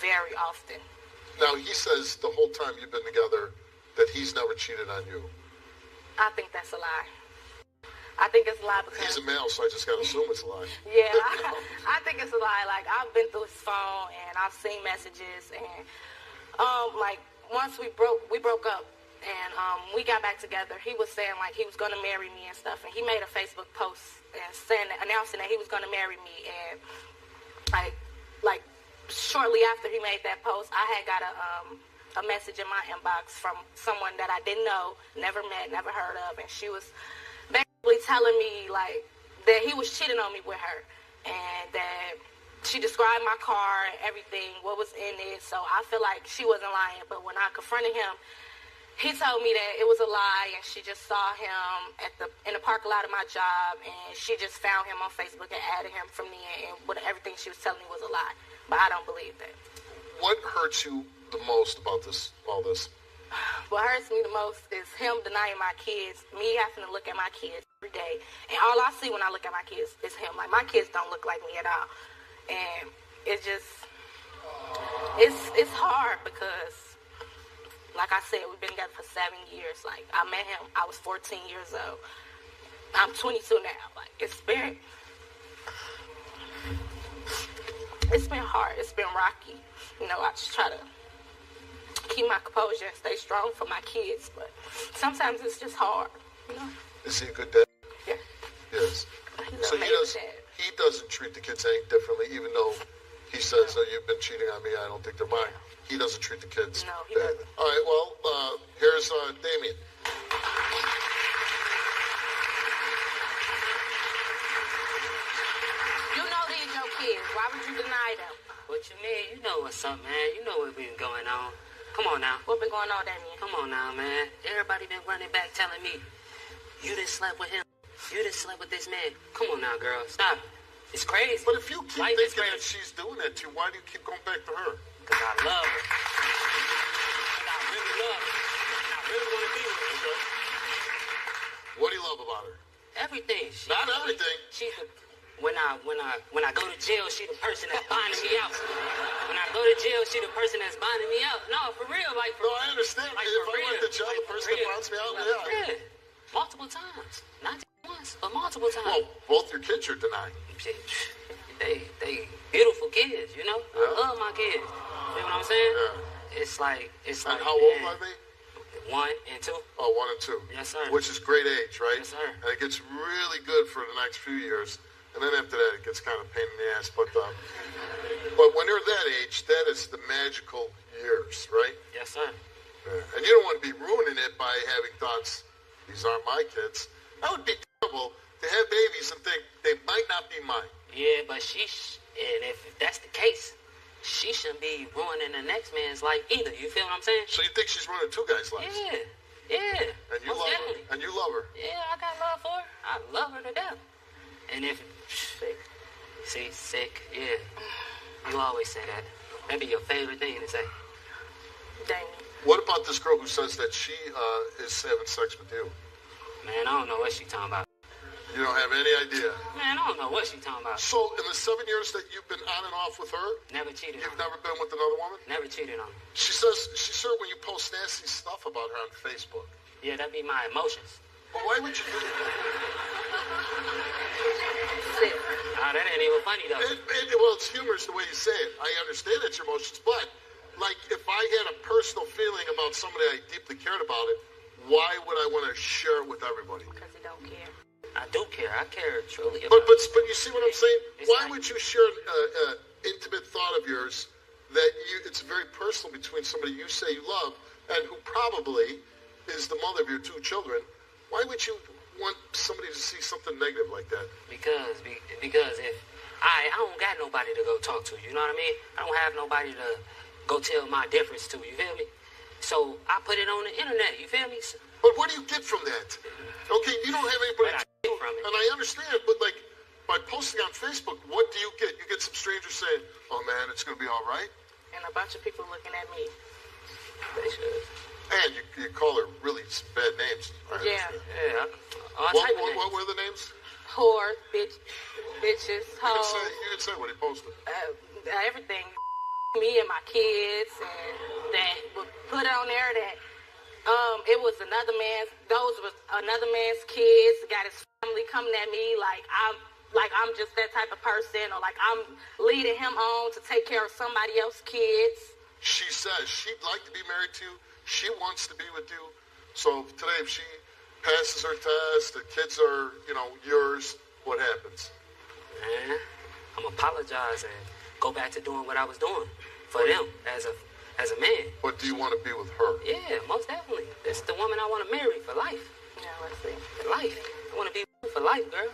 very often. Now, he says the whole time you've been together that he's never cheated on you. I think that's a lie. I think it's a lie because... He's a male, so I just got to assume it's a lie. Yeah, I think it's a lie. Like, I've been through his phone, and I've seen messages, and, once we broke up, and we got back together, he was saying, like, he was going to marry me and stuff, and he made a Facebook post announcing that he was going to marry me, and, like, shortly after he made that post, I had got a message in my inbox from someone that I didn't know, never met, never heard of, and she was basically telling me, like, that he was cheating on me with her, and that she described my car and everything, what was in it, so I feel like she wasn't lying, but when I confronted him, he told me that it was a lie, and she just saw him in the parking lot of my job, and she just found him on Facebook and added him from there, and everything she was telling me was a lie, but I don't believe that. What hurts you the most about all this? What hurts me the most is him denying my kids, me having to look at my kids every day, and all I see when I look at my kids is him. Like, my kids don't look like me at all, and it's hard because, like I said, we've been together for 7 years. Like, I met him, I was 14 years old. I'm 22 now. Like, it's been hard. It's been rocky. I just try to keep my composure and stay strong for my kids, but sometimes it's just hard, Is he a good dad? Yeah. Yes. So he doesn't treat the kids any differently, even though he says, "Oh, you've been cheating on me. I don't think they're mine." He doesn't treat the kids. No, he doesn't. All right. Well, here's Damien. You know these your kids. Why would you deny them? What you mean? You know what's up, man. You know what's been going on. Come on now. What been going on, Damien? Come on now, man. Everybody been running back telling me, you done slept with him. You done slept with this man. Come on now, girl. Stop. It's crazy. But if you keep thinking that she's doing that to you, why do you keep going back to her? Because I love her. I really love her. I really want to be with her. Okay. What do you love about her? Everything. Not everything. She's the... When I go to jail, she the person that's bonding me out. When I go to jail, she the person that's bonding me out. No, for real, like for No, I understand. Like if I went to jail, the person that bonds me out, yeah. Multiple times. Not just once, but multiple times. Well, both your kids are denying. They beautiful kids, Yeah. I love my kids. You know what I'm saying? Yeah. It's like And how old are they? 1 and 2. Oh, 1 and 2. Yes, sir. Which is great age, right? Yes, sir. And it gets really good for the next few years. And then after that, it gets kind of pain in the ass. But when they're that age, that is the magical years, right? Yes, sir. Yeah. And you don't want to be ruining it by having thoughts, these aren't my kids. That would be terrible to have babies and think they might not be mine. Yeah, but and if that's the case, she shouldn't be ruining the next man's life either. You feel what I'm saying? So you think she's ruining 2 guys' lives? Yeah. And you Most love definitely. her. And you love her. Yeah, I got love for her. I love her to death. And if sick, yeah. You always say that. That'd be your favorite thing to say. Dang. What about this girl who says that she is having sex with you? Man, I don't know what she talking about. You don't have any idea. Man, I don't know what she talking about. So in the 7 years that you've been on and off with her, Never cheated you've on her. never been with another woman? Never cheated on her. She says when you post nasty stuff about her on Facebook. Yeah, that'd be my emotions. But why would you do that? Nah, that ain't even funny though. Well, it's humorous the way you say it. I understand it's your emotions, but like, if I had a personal feeling about somebody I deeply cared about it, why would I want to share it with everybody? Because you don't care. I do care. I care truly about But you see what I'm saying? It's Why like- would you share an intimate thought of yours that it's very personal between somebody you say you love and who probably is the mother of your two children? Why would you want somebody to see something negative like that? Because if I don't got nobody to go talk to, you know what I mean? I don't have nobody to go tell my difference to, you feel me? So I put it on the internet, you feel me? But what do you get from that? Okay, you don't have anybody What I get from it. and I understand, but like by posting on Facebook, what do you get? You get some strangers saying, "Oh man, it's gonna be all right," And a bunch of people looking at me. They should. and you call her really some bad names. I Yeah. understand. Yeah, all type of names. What were the names? Whore, bitches, You hoes, can say what he posted. everything. Me and my kids, and that would put on there that it was another man's kids, got his family coming at me like I'm just that type of person, or like I'm leading him on to take care of somebody else's kids. She says she'd like to be married to you. She wants to be with you. So today, if she passes her test, the kids are, yours, what happens? Man, I'm apologize and go back to doing what I was doing for them as a man. But do you want to be with her? Yeah, most definitely. This is the woman I want to marry for life. Yeah, let's see. For life. I want to be for life, girl.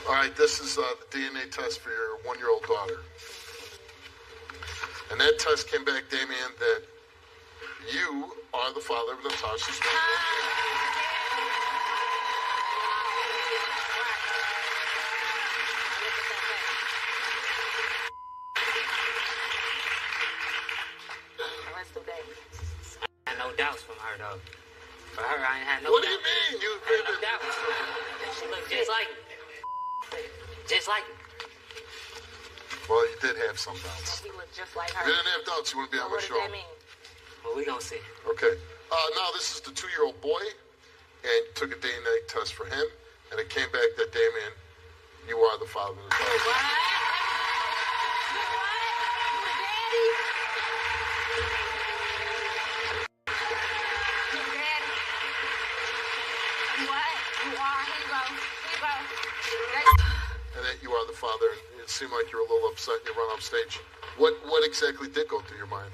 All right, this is the DNA test for your 1-year-old daughter. And that test came back, Damien, that you are the father of Natasha's Let's do that. I had no doubts from her, though. For her, I ain't had no What do doubts. you mean? You I had no doubts. She looked just like me. Just like me. Well, you did have some doubts. He looked just like If her. you didn't have doubts, you wouldn't be on What my does show. that mean? Well, we gonna see. Okay. Now this is the 2-year-old boy, and took a DNA test for him, and it came back that Damien, you are the father of the child. And that you are the father. And it seemed like you were a little upset. You run off stage. What exactly did go through your mind?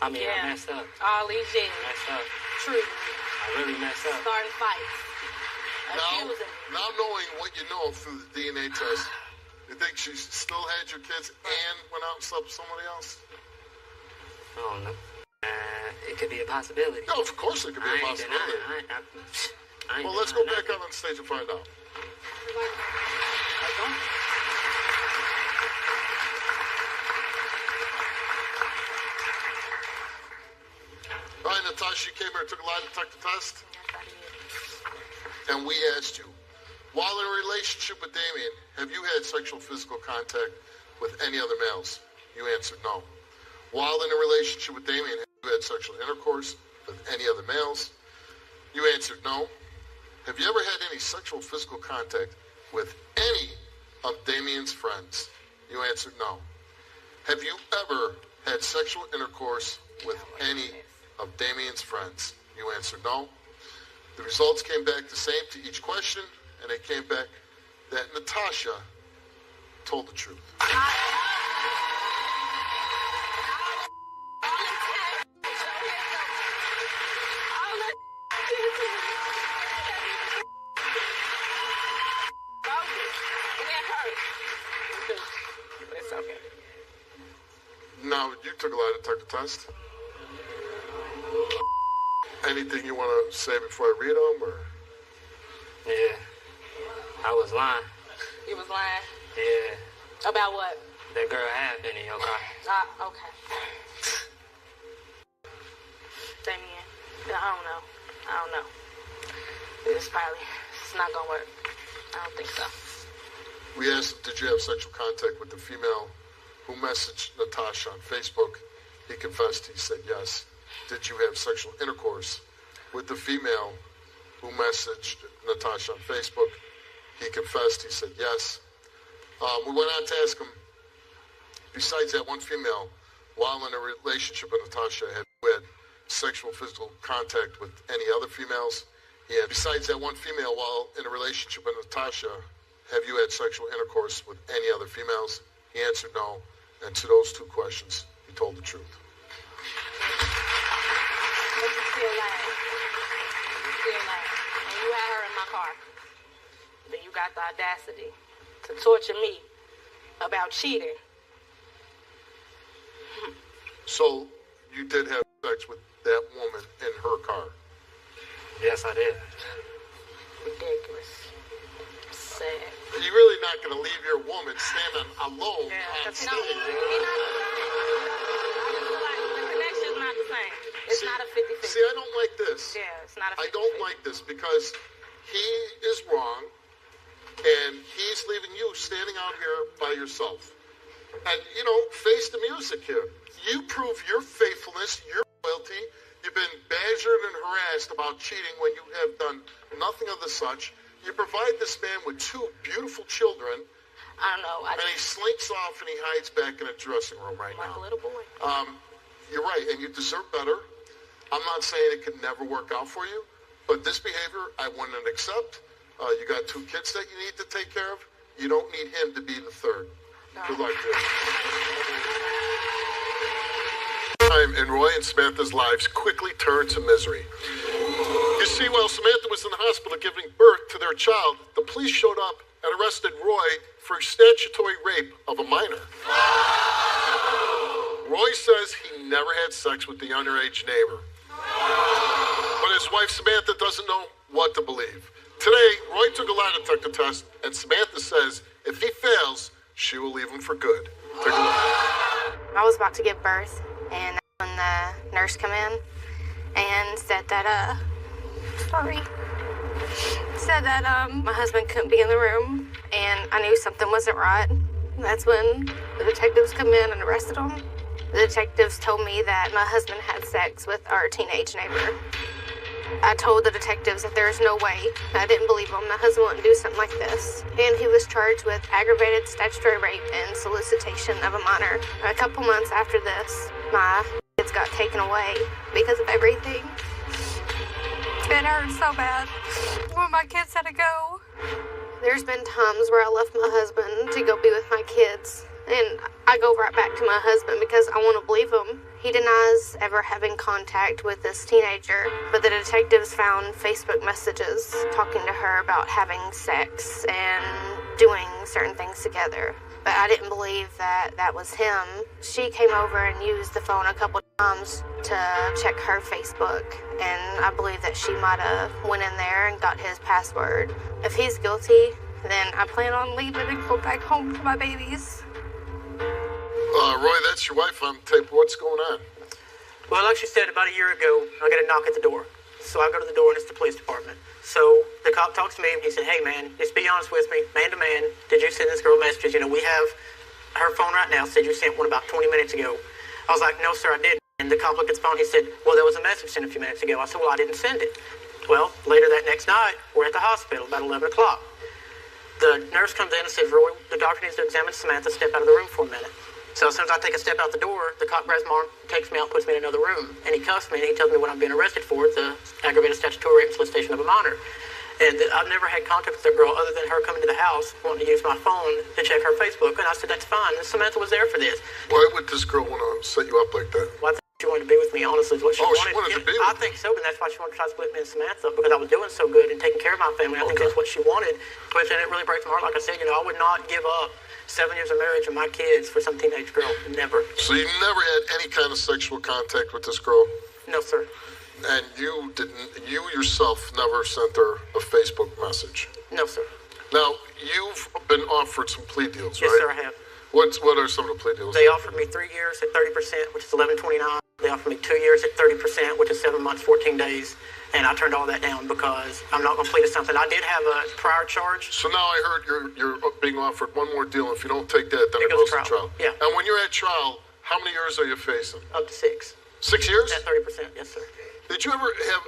I mean, Yeah. I messed up. All these years. Messed up. True. I really messed up. Starting fights. Accusing. Now knowing what you know through the DNA test, you think she still had your kids and went out and slept with somebody else? I don't know. It could be a possibility. No, of course it could be a I ain't possibility. denying. I ain't Well, let's go denying back out on stage and find out. All right, Natasha, you came here and took a lie detector test, and we asked you, while in a relationship with Damien, have you had sexual physical contact with any other males? You answered no. While in a relationship with Damien, have you had sexual intercourse with any other males? You answered no. Have you ever had any sexual physical contact with any of Damien's friends? You answered no. Have you ever had sexual intercourse with any of Damien's friends? You answered no. The results came back the same to each question, and they came back that Natasha told the truth. It's okay. Now, you took a lie detector test. Anything you want to say before I read them, or? Yeah. I was lying. You was lying. Yeah. About what? That girl had been in your car. Okay. Damien, I don't know. It's not gonna work. I don't think so. We asked, did you have sexual contact with the female who messaged Natasha on Facebook? He confessed, he said yes. Did you have sexual intercourse with the female who messaged Natasha on Facebook? He confessed. He said yes. We went on to ask him, besides that one female, while in a relationship with Natasha, had sexual physical contact with any other females? Besides that one female, while in a relationship with Natasha, have you had sexual intercourse with any other females? He answered no. And to those two questions, he told the truth. What you feel like? You feel like when you had her in my car, then you got the audacity to torture me about cheating. So you did have sex with that woman in her car? Yes, I did. Ridiculous. Sad. You're really not going to leave your woman standing alone on stage. No, he's not the same. I just feel like the connection's not the same. It's not a 50-50. See, I don't like this. Yeah, it's not a 50-50. I don't like this because he is wrong and he's leaving you standing out here by yourself. And, you know, face the music here. You prove your faithfulness, your loyalty. You've been badgered and harassed about cheating when you have done nothing of the such. You provide this man with two beautiful children. I don't know. And he slinks off and he hides back in a dressing room right now. Like a little boy. You're right, and you deserve better. I'm not saying it could never work out for you, but this behavior I wouldn't accept. You got two kids that you need to take care of. You don't need him to be the third. No. Good luck to you. Time in Roy and Samantha's lives quickly turned to misery. You see, while Samantha was in the hospital giving birth to their child, the police showed up and arrested Roy for statutory rape of a minor. Roy says he never had sex with the underage neighbor. But his wife Samantha doesn't know what to believe. Today, Roy took a lie detector test, and Samantha says if he fails, she will leave him for good. Take a look. I was about to give birth, and when the nurse came in and said that, my husband couldn't be in the room, and I knew something wasn't right. That's when the detectives come in and arrested him. The detectives told me that my husband had sex with our teenage neighbor. I told the detectives that there is no way. I didn't believe him. My husband wouldn't do something like this. And he was charged with aggravated statutory rape and solicitation of a minor. A couple months after this, my kids got taken away because of everything. It hurt so bad when my kids had to go. There's been times where I left my husband to go be with my kids. And I go right back to my husband because I want to believe him. He denies ever having contact with this teenager, but the detectives found Facebook messages talking to her about having sex and doing certain things together. But I didn't believe that that was him. She came over and used the phone a couple times to check her Facebook, and I believe that she might have went in there and got his password. If he's guilty, then I plan on leaving and go back home to my babies. Roy, that's your wife on tape. What's going on? Well, like she said, about a year ago, I got a knock at the door. So I go to the door, and it's the police department. So the cop talks to me, and he said, hey, man, just be honest with me, man to man, did you send this girl messages? You know, we have her phone right now, said you sent one about 20 minutes ago. I was like, no, sir, I didn't. And the cop looked at the phone, he said, well, there was a message sent a few minutes ago. I said, well, I didn't send it. Well, later that next night, we're at the hospital, about 11 o'clock. The nurse comes in and says, Roy, the doctor needs to examine Samantha, step out of the room for a minute. So as soon as I take a step out the door, the cop grabs my arm, takes me out, puts me in another room, and he cuffs me, and he tells me what I'm being arrested for, the aggravated statutory rape and solicitation of a minor. And I've never had contact with the girl other than her coming to the house, wanting to use my phone to check her Facebook, and I said, that's fine, and Samantha was there for this. Why would this girl want to set you up like that? Well, I think she wanted to be with me, honestly, is what she wanted. She wanted to be with I think so, but that's why she wanted to try to split me and Samantha, because I was doing so good and taking care of my family. I think that's what she wanted, but then it really breaks my heart. Like I said, you know, I would not give up 7 years of marriage and my kids for some teenage girl. Never. So you never had any kind of sexual contact with this girl? No, sir. And you yourself never sent her a Facebook message? No, sir. Now, you've been offered some plea deals, right? Yes, sir, I have. What are some of the plea deals? They offered me 3 years at 30%, which is $11.29. They offered me 2 years at 30%, which is 7 months, 14 days. And I turned all that down because I'm not going to plead to something. I did have a prior charge. So now I heard you're being offered one more deal. If you don't take that, then it goes to trial. Yeah. And when you're at trial, how many years are you facing? Up to 6. 6 years? At 30%, yes, sir. Did you ever have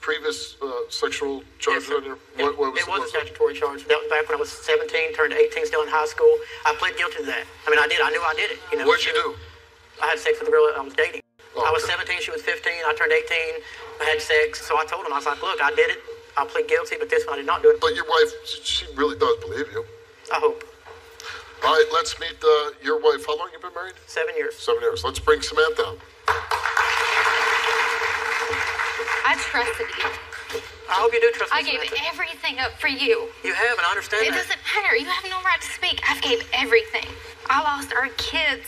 previous sexual charges Yes, on your? What it was a statutory charge. That was back when I was 17, turned 18, still in high school. I pled guilty to that. I mean, I did. I knew I did it. You know. What'd you do? I had sex with the girl that I was dating. Oh, I was okay. 17, she was 15. I turned 18. I had sex. So I told him, I was like, look, I did it. I'll plead guilty, but this one I did not do it. But your wife, she really does believe you. I hope. All right, let's meet your wife. How long you been married? 7 years. 7 years. Let's bring Samantha out. I trusted you. I hope you do trust me. I gave Samantha. everything up for you. You have, and I understand It that. doesn't matter. You have no right to speak. I've gave everything. I lost our kids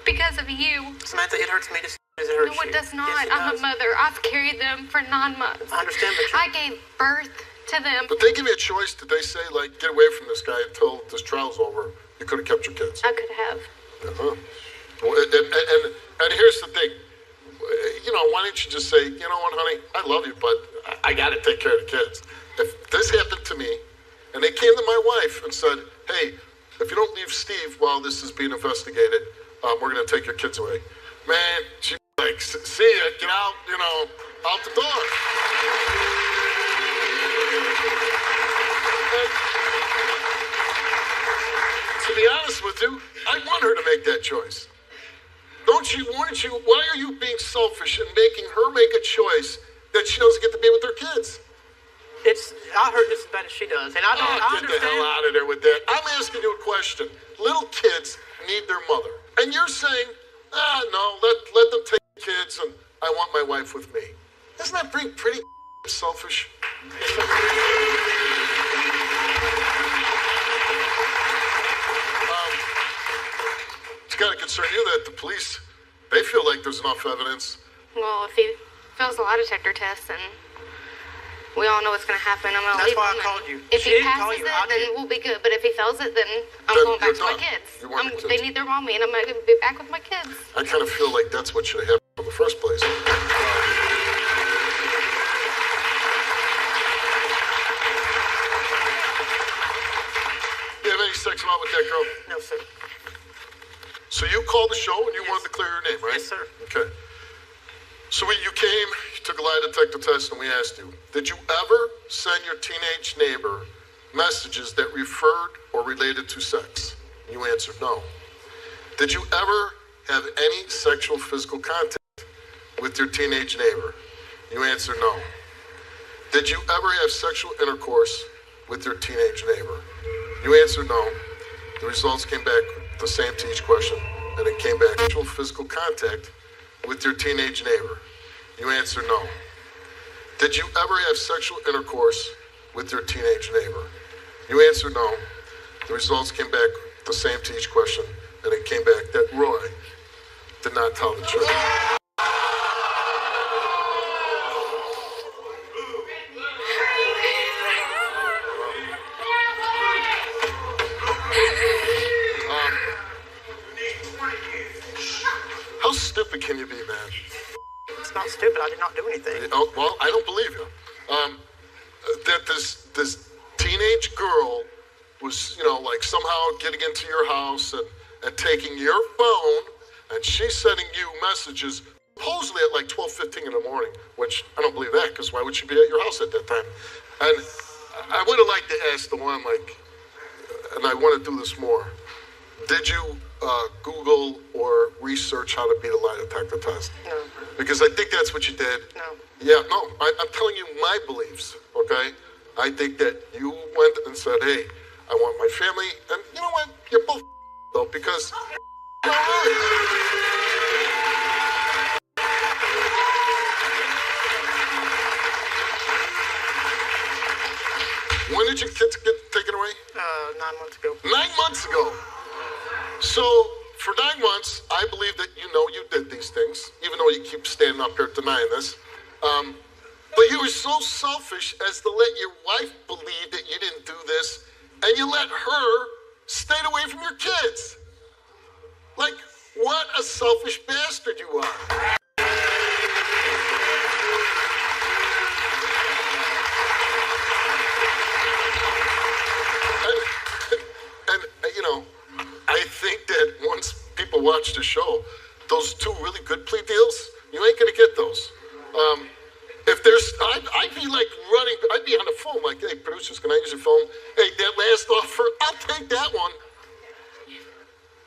because of you. Samantha, it hurts me to see as it hurts No, you. it does not. Yes, it I'm does. a mother. I've carried them for 9 months. I understand, but I gave birth to them. But they give you a choice. Did they say, like, get away from this guy until this trial's over? You could have kept your kids. I could have. Uh-huh. Well, and here's the thing. You know, why don't you just say, you know what, honey, I love you, but I got to take care of the kids. If this happened to me, and they came to my wife and said, hey, if you don't leave Steve while this is being investigated, we're going to take your kids away. Man, she like, see ya, get out, you know, out the door. And to be honest with you, I want her to make that choice. Why are you being selfish and making her make a choice that she doesn't get to be with her kids? I hurt just as bad as she does, and I Get understand. the hell out of there with that. I'm asking you a question. Little kids need their mother. And you're saying, no, let them take the kids and I want my wife with me. Isn't that pretty selfish? It's got to concern you that the police, they feel like there's enough evidence. Well, if he fails the lie detector test, then we all know what's going to happen. I'm going to That's leave why I him. called you. If She he didn't call passes you. it, I then did. we'll be good. But if he fails it, then I'm Then going back you're to my done. kids. You want your They kids. need their mommy, and I'm going to be back with my kids. I kind of feel like that's what should have happened in the first place. You have any sex about with that girl? No, sir. So you called the show and you wanted to clear your name, right? Yes, sir. Okay. So you came, you took a lie detector test, and we asked you, did you ever send your teenage neighbor messages that referred or related to sex? You answered no. Did you ever have any sexual physical contact with your teenage neighbor? You answered no. Did you ever have sexual intercourse with your teenage neighbor? You answered no. The results came back the same to each question, and it came back sexual physical contact with your teenage neighbor. You answered no. Did you ever have sexual intercourse with your teenage neighbor? You answered no. The results came back the same to each question, and it came back that Roy did not tell the truth. How stupid can you be, man? It's not stupid. I did not do anything. Oh, well, I don't believe you. That this teenage girl was, like somehow getting into your house and taking your phone, and she's sending you messages supposedly at like 12:15 in the morning, which I don't believe that, because why would she be at your house at that time? And I would have liked to ask the one, and I want to do this more. Did you Google or research how to beat a lie detector test? No. Because I think that's what you did. No. Yeah, no, I'm telling you my beliefs, okay? I think that you went and said, hey, I want my family, and you know what? You're both though, because when did your kids get taken away? 9 months ago. 9 months ago. So for 9 months, I believe that you did these things, even though you keep standing up here denying this. But you were so selfish as to let your wife believe that you didn't do this, and you let her stay away from your kids. Like, what a selfish bastard you are. And I think that once people watch the show, those two really good plea deals, you ain't gonna get those. If there's, I'd be like running, I'd be on the phone like, hey, producers, can I use your phone? Hey, that last offer, I'll take that one.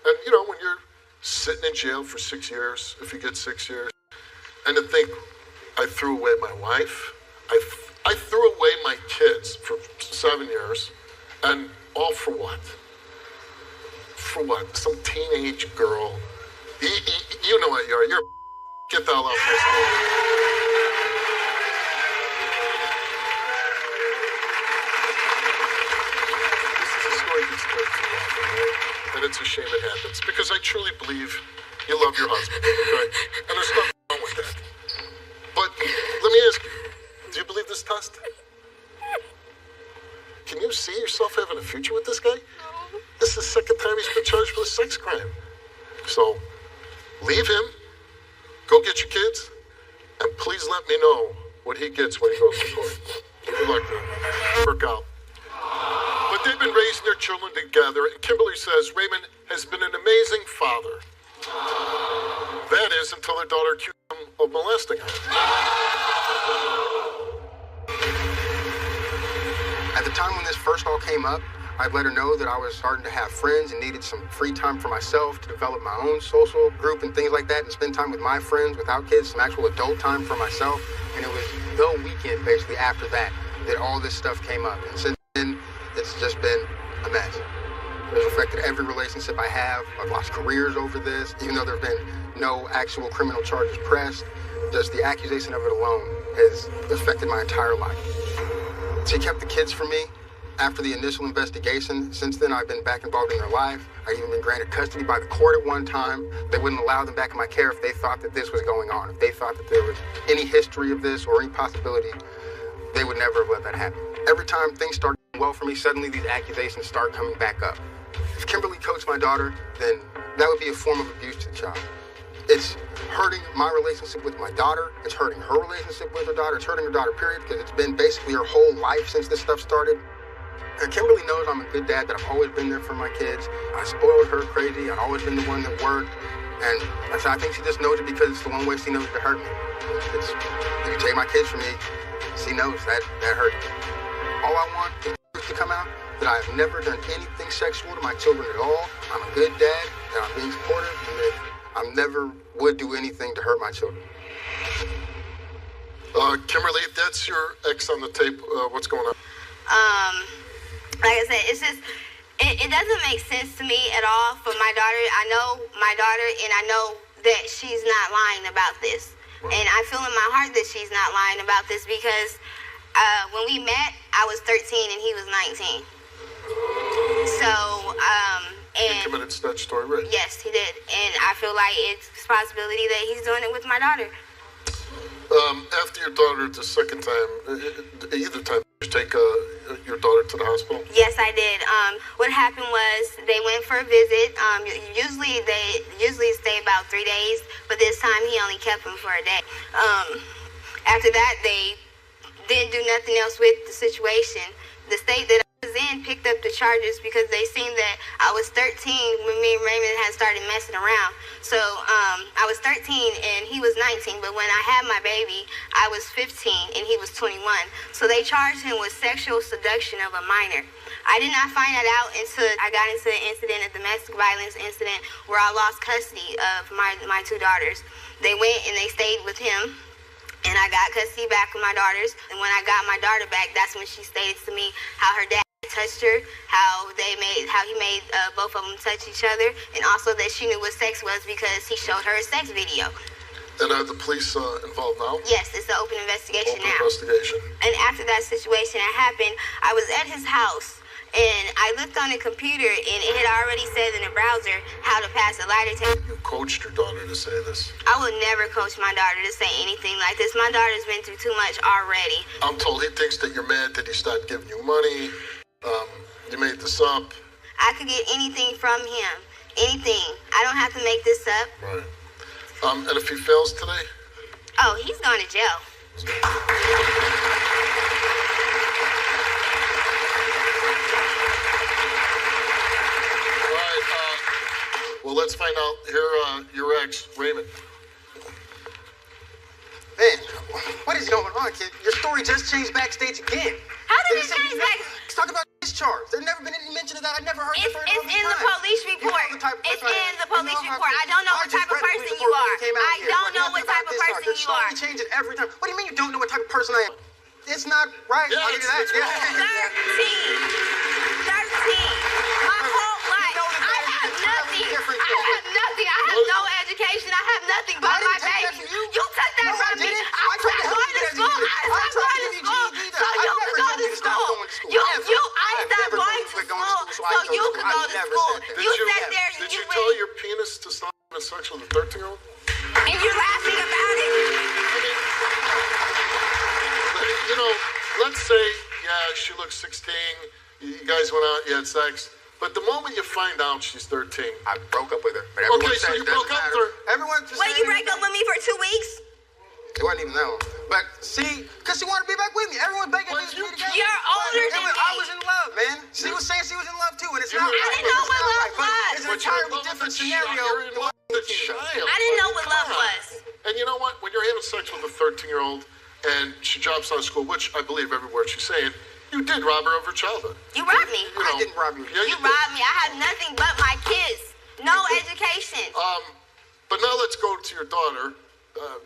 And you know, when you're sitting in jail for 6 years, if you get 6 years, and to think, I threw away my wife, I threw away my kids for 7 years, and all for what? For what? Some teenage girl. You know what you are. You're get the hell out first of all. This is a story that's told too often, right? And it's a shame it happens, because I truly believe you love your husband, okay? And there's nothing wrong with that. But let me ask you, do you believe this test? Can you see yourself having a future with this guy? No. This is the second time he's been charged with a sex crime. So, leave him, go get your kids, and please let me know what he gets when he goes to court. Good luck to him. Work out. But they've been raising their children together, and Kimberly says Raymond has been an amazing father. That is, until their daughter accused him of molesting her. At the time when this first all came up, I'd let her know that I was starting to have friends and needed some free time for myself to develop my own social group and things like that, and spend time with my friends without kids, some actual adult time for myself. And it was the weekend, basically, after that all this stuff came up. And since then, it's just been a mess. It's affected every relationship I have. I've lost careers over this, even though there have been no actual criminal charges pressed. Just the accusation of it alone has affected my entire life. She kept the kids from me after the initial investigation. Since then, I've been back involved in their life. I've even been granted custody by the court at one time. They wouldn't allow them back in my care if they thought that this was going on. If they thought that there was any history of this or any possibility, they would never have let that happen. Every time things start going well for me, suddenly these accusations start coming back up. If Kimberly coached my daughter, then that would be a form of abuse to the child. It's hurting my relationship with my daughter. It's hurting her relationship with her daughter. It's hurting her daughter, period, because it's been basically her whole life since this stuff started. And Kimberly knows I'm a good dad, that I've always been there for my kids. I spoiled her crazy. I've always been the one that worked. And I think she just knows it because it's the one way she knows to hurt me. If you take my kids from me, she knows that hurt. All I want is to come out that I have never done anything sexual to my children at all. I'm a good dad, that I'm being supportive, and that I never would do anything to hurt my children. Kimberly, that's your ex on the tape. What's going on? Like I said, it's just, it doesn't make sense to me at all for my daughter. I know my daughter, and I know that she's not lying about this. And I feel in my heart that she's not lying about this because when we met, I was 13 and he was 19. So, and he committed statutory rape. Yes, he did. And I feel like it's a possibility that he's doing it with my daughter. After your daughter the second time, either time, did you take your daughter to the hospital? Yes, I did. What happened was they went for a visit. Usually they stay about 3 days, but this time he only kept them for a day. After that, they didn't do nothing else with the situation. The state that I was in picked up the charges because they seen that I was 13 when me and Raymond had started messing around. So I was 13 and he was 19, but when I had my baby, I was 15 and he was 21. So they charged him with sexual seduction of a minor. I did not find that out until I got into an incident, a domestic violence incident, where I lost custody of my two daughters. They went and they stayed with him. And I got custody back of my daughters. And when I got my daughter back, that's when she stated to me how her dad touched her, how he made both of them touch each other, and also that she knew what sex was because he showed her a sex video. And are the police involved now? Yes, it's an open investigation now. Investigation. And after that situation had happened, I was at his house. And I looked on the computer, and it had already said in the browser how to pass a lie detector. You coached your daughter to say this. I would never coach my daughter to say anything like this. My daughter's been through too much already. I'm told he thinks that you're mad that he started giving you money. You made this up. I could get anything from him. Anything. I don't have to make this up. Right. And if he fails today? Oh, he's going to jail. Well, let's find out here, your ex, Raymond. Man, what is going on, kid? Your story just changed backstage again. How did it change backstage? Let's talk about discharge. There's never been any mention of that. I never heard It's in the police report. It's in the police report. I don't know what type of person you are. I don't know what type of person you are. You change it every time. What do you mean you don't know what type of person I am? It's not right. Yeah, I'll give you that. it's 13. My whole life. I have nothing. I have no education. I have nothing but my baby. You took that from me. I stopped going to school. I stopped going to school so you could go to school. I stopped going to school so you could go to school. You sat there and Did you you tell your penis to stop having sex with a 13-year-old? and you're laughing about it. You know, let's say, yeah, she looks 16, you guys went out, you had sex, but the moment you find out she's 13. I broke up with her. But everyone Okay, so said you it doesn't broke up with matter. her. Everyone just What, said you it break up with me for 2 weeks? It wasn't even that long. But see, because she wanted to be back with me. Everyone begging me to be together. You're older than me. I was in love, man. She was saying she was in love too, and it's not. I didn't know what love was. It's an entirely different scenario. You're in love with the child. I didn't know what love was. And you know what? When you're having sex with a 13-year-old and she drops out of school, which I believe every word she's saying, you did rob her of her childhood. You robbed me. I didn't rob you. Yeah, You robbed me. I have nothing but my kids. No education. But now let's go to your daughter.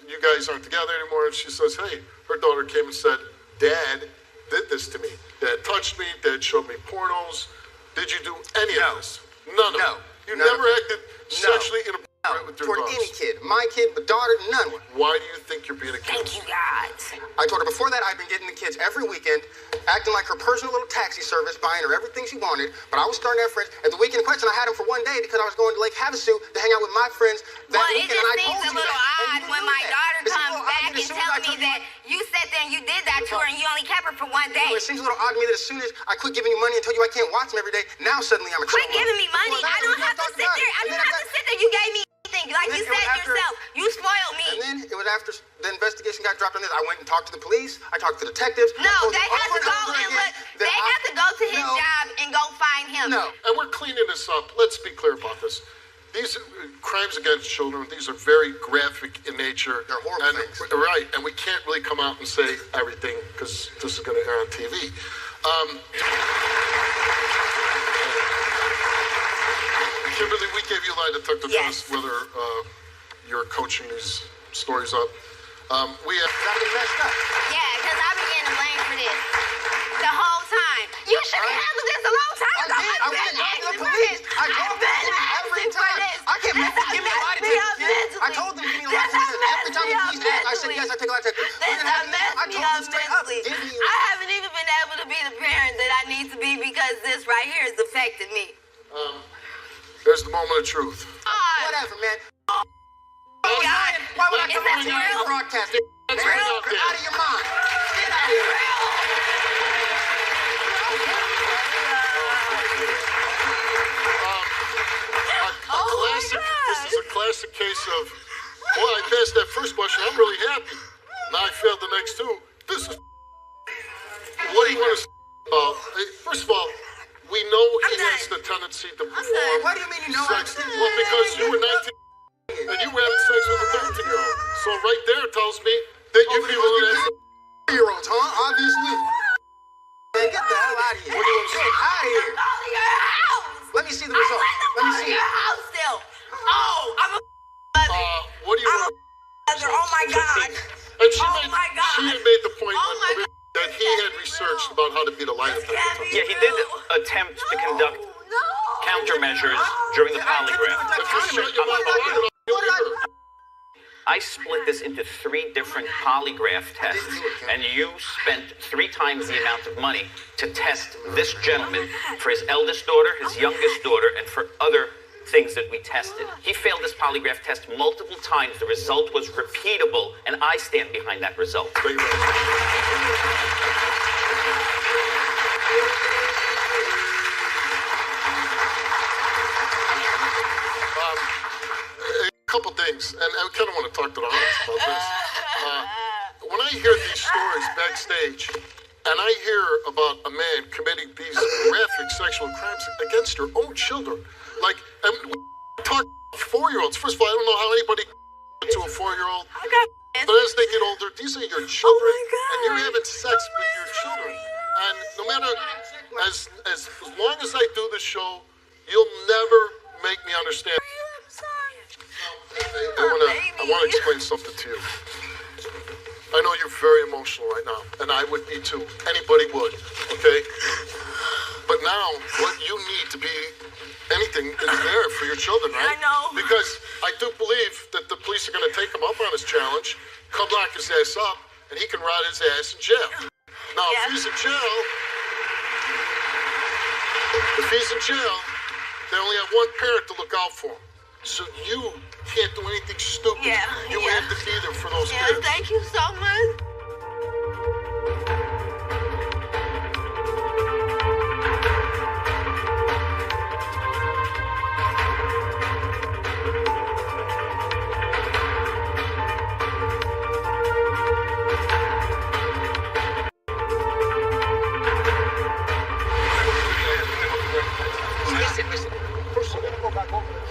You guys aren't together anymore, and she says, hey, her daughter came and said, Dad did this to me. Dad touched me. Dad showed me pornos. Did you do any of this? None of it. You never acted sexually inappropriate with your Toward daughters. any kid. My kid, my daughter, none. Why do you think you're being a kid? Thank you, God. I told her before that I'd been getting the kids every weekend, acting like her personal little taxi service, buying her everything she wanted. But I was starting to have friends. And the weekend in question, I had them for one day because I was going to Lake Havasu to hang out with my friends that Well, it weekend. just And I seems told a you little that. And odd you when knew my that. daughter It's a comes little odd back that and as soon as I tells me told you- that you sat there and you did that to her and you only kept her for one day. It seems a little odd to me that as soon as I quit giving you money and told you I can't watch them every day, now suddenly I'm a Quit trouble. giving me money. Before that, I don't we have to talked sit about there. it. I And don't then have to sit there. You gave me anything. Like And you then it was said after- yourself. You spoiled me. And then it was after the investigation got dropped on this, I went and talked to the police. I talked to detectives. No, I told they them have over to go over and again look. that They have to go to his No. job and go find him. No. And we're cleaning this up. Let's be clear about this. These crimes against children, these are very graphic in nature. They're horrible things. Right, and we can't really come out and say everything because this is going to air on TV. Kimberly, we gave you a lie detector test whether you're coaching these stories up. We have... That was messed up. Yeah, because I've been getting blamed for this the whole time. You should have handled this a long time ago. I went to the police. I told them every time. I can't make them give me a lie detector. I told them to give me a lie detector. Every time the police asked, I said, yes, I take a lie detector. This has messed me up mentally. Give me I haven't even been able to be the parent that I need to be because this right here has affected me. There's the moment of truth. Whatever, man. Oh, God. Why would I Is come that on your real? broadcast? That's Man, right out you're there. out of your mind. Get out of here. This is a classic case of, well, I passed that first question. I'm really happy. Now I failed the next two. This is... What do you want to say about... First of all, we know he has the tendency to perform... What do you mean you know sex? I'm Well, because you were 19 and you were having sex with a 13-year-old. So right there tells me that you'd be willing to have... Year-olds, huh? Obviously. Man, get the hell out of here. What do you want to say? Get out of here. Go to your house. Let me see the result. Let me see your it. house still. Oh, I'm a mother. What do you want? Mother. Oh, my God. And she, Oh, my God. she had made the point Oh, my God. that he had researched about how to beat a lie detector test. Yeah, he did attempt to conduct countermeasures during the polygraph. If you shut your mouth wide enough, you'll hear her. I split this into 3 different polygraph tests, and you spent 3 times the amount of money to test this gentleman for his eldest daughter, his youngest daughter, and for other things that we tested. He failed this polygraph test multiple times. The result was repeatable, and I stand behind that result. Thank you very much. A couple things, and I kind of want to talk to the audience about this. When I hear these stories backstage, and I hear about a man committing these graphic sexual crimes against your own children, like, and we talk 4-year-olds. First of all, I don't know how anybody to a 4-year-old. But as they get older, these are your children, and you're having sex with your children. And no matter, as long as I do this show, you'll never make me understand. I want to explain something to you. I know you're very emotional right now, and I would be too. Anybody would, okay? But now, what you need to be anything is there for your children, right? I know. Because I do believe that the police are going to take him up on his challenge, come lock his ass up, and he can rot his ass in jail. Now, if he's in jail, they only have one parent to look out for him. So you can't do anything stupid. You have to be there for those kids. Thank you so much.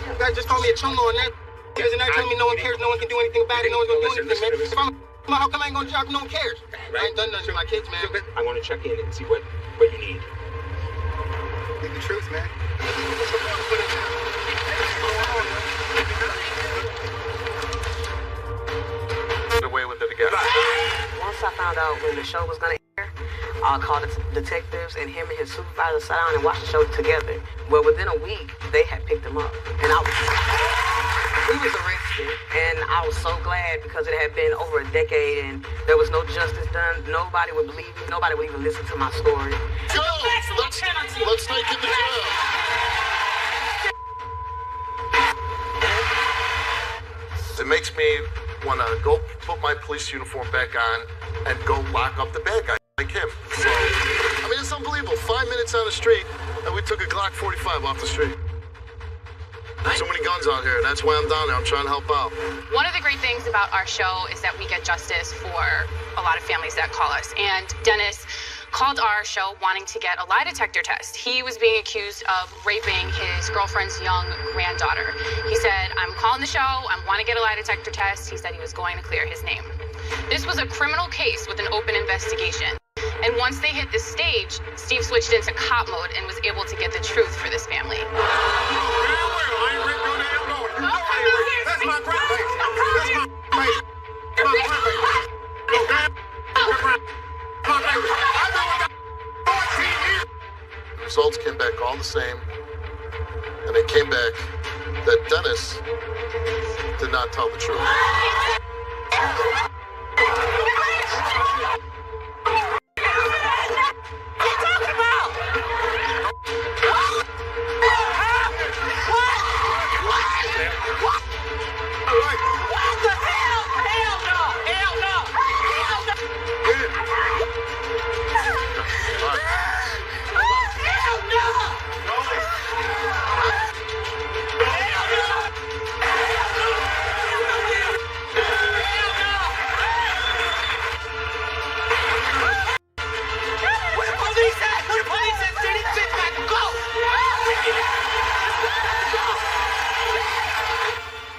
You guys just called me a cholo on that. You guys are not telling me no one cares, no one can do anything about it, no one's gonna do anything, man. If how come I ain't gonna job? No one cares. I ain't done nothing to my kids, man. I want to check in and see what you need. Speak the truth, man. Get away with it again. Once I found out when the show was gonna air, I called the detectives, and him and his supervisor sat down and watched the show together. Well, within a week, they had picked him up, and he was arrested, and I was so glad because it had been over a decade, and there was no justice done. Nobody would believe me. Nobody would even listen to my story. Go! Let's take him to jail. It makes me want to go put my police uniform back on and go lock up the bad guy like him. So, I mean, it's unbelievable. 5 minutes on the street, and we took a Glock 45 off the street. There's so many guns out here, and that's why I'm down there. I'm trying to help out. One of the great things about our show is that we get justice for a lot of families that call us. And Dennis called our show wanting to get a lie detector test. He was being accused of raping his girlfriend's young granddaughter. He said, I'm calling the show, I want to get a lie detector test. He said he was going to clear his name. This was a criminal case with an open investigation. And once they hit this stage, Steve switched into cop mode and was able to get the truth for this family. That's my grandbaby. That's my baby. My grandbaby. The results came back all the same, and it came back that Dennis did not tell the truth.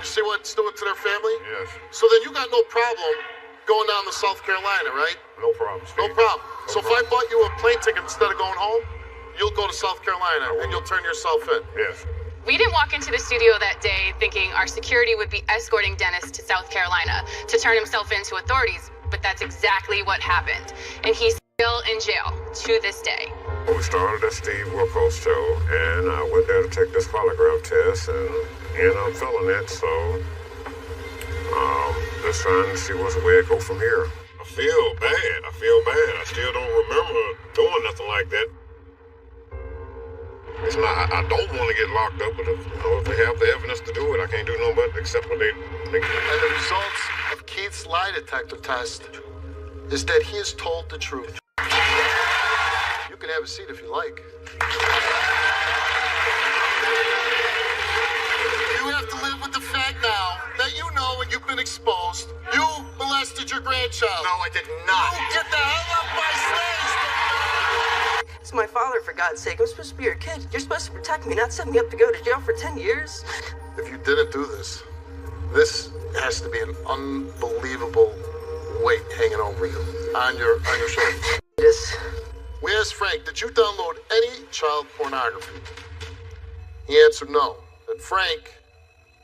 See what it's doing to their family? Yes. So then you got no problem going down to South Carolina, right? No problem, Steve. No problem. So if I bought you a plane ticket instead of going home, you'll go to South Carolina and you'll turn yourself in. Yes. We didn't walk into the studio that day thinking our security would be escorting Dennis to South Carolina to turn himself in to authorities, but that's exactly what happened. And he's still in jail to this day. We started at Steve Wilkos show, and I went there to take this polygraph test, and I'm feeling it, so just trying to see where it go from here. I feel bad. I still don't remember doing nothing like that. It's not, I don't want to get locked up, but if they have the evidence to do it, I can't do no but accept what they And the results of Keith's lie detector test is that he has told the truth. You can have a seat if you like. You have to live with the fact now that you know and you've been exposed. You molested your grandchild. No, I did not. You get the hell up my stage. It's my father, for God's sake. I'm supposed to be your kid. You're supposed to protect me, not set me up to go to jail for 10 years. If you didn't do this, This has to be an unbelievable weight hanging over you on your shoulders. We asked Frank, did you download any child pornography? He answered no, and Frank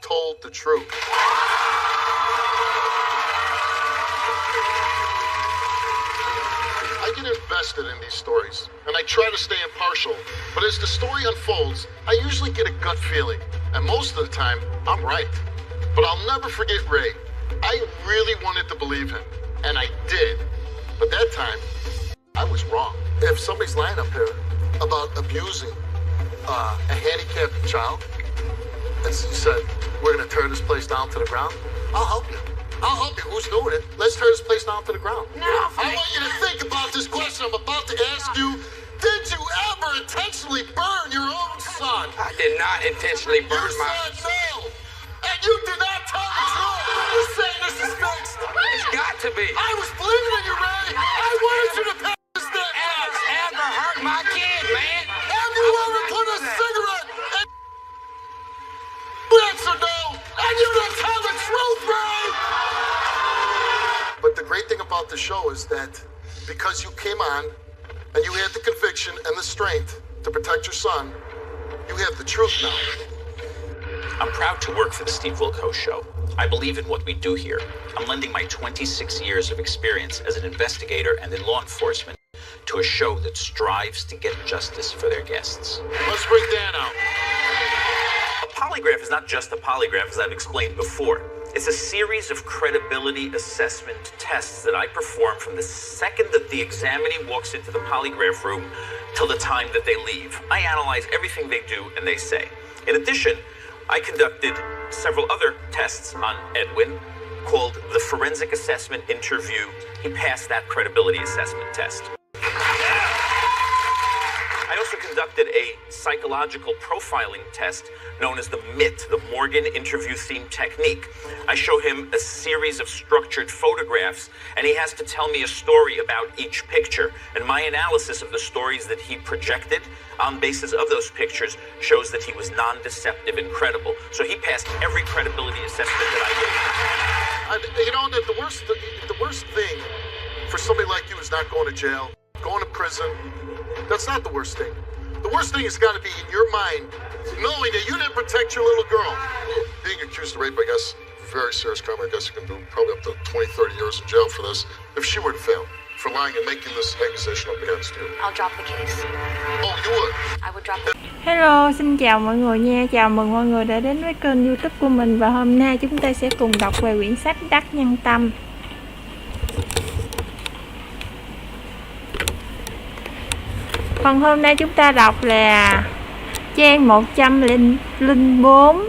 told the truth. I get invested in these stories, and I try to stay impartial, but as the story unfolds, I usually get a gut feeling, and most of the time, I'm right. But I'll never forget Ray. I really wanted to believe him, and I did. But that time, I was wrong. If somebody's lying up here about abusing a handicapped child, and you said, we're gonna tear this place down to the ground, I'll help you. I'll help you. Who's doing it? Let's tear this place down to the ground. No, I want you to think about this question I'm about to ask you. Did you ever intentionally burn your own son? I did not intentionally burn my son. You said no. And you did not tell the truth. You're saying this is fixed. It's got to be. I was believing in you, Ray. I wanted you to pass this thing. Ever hurt my kid, man? Have you ever put a cigarette in? Answer no. And you didn't tell the truth, Ray. But the great thing about the show is that because you came on and you had the conviction and the strength to protect your son, you have the truth now. I'm proud to work for the Steve Wilkos Show. I believe in what we do here. I'm lending my 26 years of experience as an investigator and in law enforcement to a show that strives to get justice for their guests. Let's bring Dan out. A polygraph is not just a polygraph, as I've explained before. It's a series of credibility assessment tests that I perform from the second that the examinee walks into the polygraph room till the time that they leave. I analyze everything they do and they say. In addition, I conducted several other tests on Edwin called the Forensic Assessment Interview. He passed that credibility assessment test. I also conducted a psychological profiling test known as the MIT, the Morgan Interview Theme Technique. I show him a series of structured photographs, and he has to tell me a story about each picture. And my analysis of the stories that he projected on basis of those pictures shows that he was non-deceptive and credible. So he passed every credibility assessment that I gave. You know, the worst thing for somebody like you is not going to jail, going to prison. That's not the worst thing. The worst thing has got to be in your mind, knowing that you didn't protect your little girl. Being accused of rape, I guess, very serious crime. I guess you can do probably up to 20, 30 years in jail for this. If she were to fail for lying and making this accusation up against you. I'll drop the case. Oh, you would? I would drop the... Hello, xin chào mọi người nha. Chào mừng mọi người đã đến với kênh YouTube của mình. Và hôm nay chúng ta sẽ cùng đọc về quyển sách Đắc Nhân Tâm. Phần hôm nay chúng ta đọc là trang 104.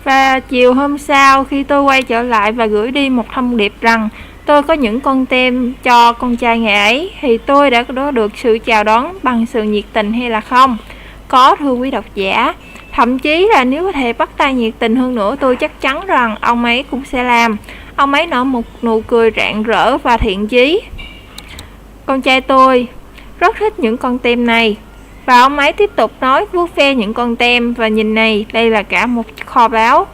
Và chiều hôm sau, khi tôi quay trở lại và gửi đi một thông điệp rằng tôi có những con tem cho con trai ngày ấy, thì tôi đã có được sự chào đón bằng sự nhiệt tình hay là không? Có, thưa quý độc giả. Thậm chí là nếu có thể bắt tay nhiệt tình hơn nữa, tôi chắc chắn rằng ông ấy cũng sẽ làm. Ông ấy nở một nụ cười rạng rỡ và thiện chí. Con trai tôi rất thích những con tem này. Và ông ấy tiếp tục nói, vuốt ve những con tem. Và nhìn này, đây là cả một kho báu.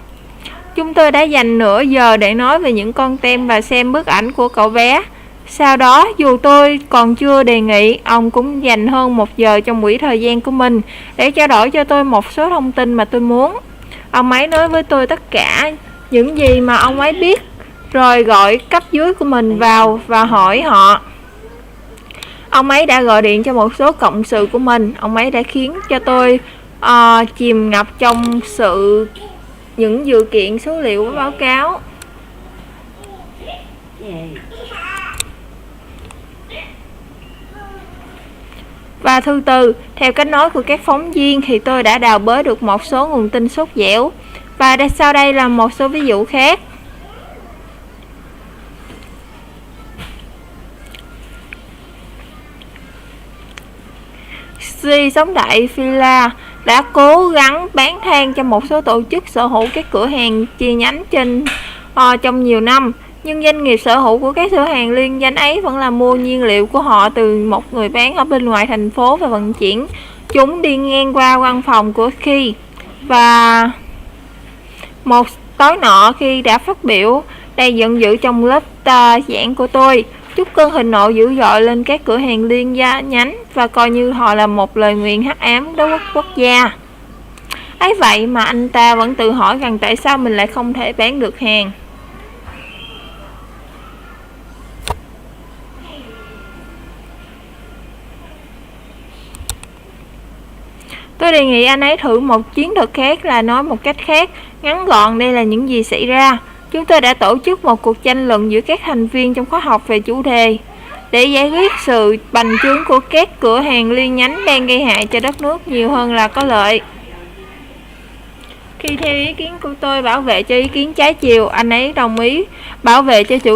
Chúng tôi đã dành nửa giờ để nói về những con tem và xem bức ảnh của cậu bé. Sau đó, dù tôi còn chưa đề nghị, ông cũng dành hơn 1 giờ trong quỹ thời gian của mình để trao đổi cho tôi một số thông tin mà tôi muốn. Ông ấy nói với tôi tất cả những gì mà ông ấy biết, rồi gọi cấp dưới của mình vào và hỏi họ. Ông ấy đã gọi điện cho một số cộng sự của mình. Ông ấy đã khiến cho tôi chìm ngập trong những dữ kiện số liệu của báo cáo. Và thứ tư, theo cách nói của các phóng viên thì tôi đã đào bới được một số nguồn tin sốt dẻo. Và sau đây là một số ví dụ khác. Duy sống tại Villa đã cố gắng bán than cho một số tổ chức sở hữu các cửa hàng chi nhánh trong nhiều năm. Nhưng doanh nghiệp sở hữu của các cửa hàng liên danh ấy vẫn là mua nhiên liệu của họ từ một người bán ở bên ngoài thành phố và vận chuyển chúng đi ngang qua văn phòng của Khi. Và một tối nọ khi đã phát biểu đầy giận dữ trong lớp giảng của tôi, chút cơn thịnh nộ dữ dội lên các cửa hàng liên nhánh và coi như họ là một lời nguyền hắc ám đối với quốc gia. Ấy vậy mà anh ta vẫn tự hỏi rằng tại sao mình lại không thể bán được hàng. Tôi đề nghị anh ấy thử một chiến thuật khác, là nói một cách khác, ngắn gọn đây là những gì xảy ra. Chúng tôi đã tổ chức một cuộc tranh luận giữa các thành viên trong khóa học về chủ đề để giải quyết sự bành trướng của các cửa hàng liên nhánh đang gây hại cho đất nước nhiều hơn là có lợi. Khi theo ý kiến của tôi bảo vệ cho ý kiến trái chiều, anh ấy đồng ý bảo vệ cho chủ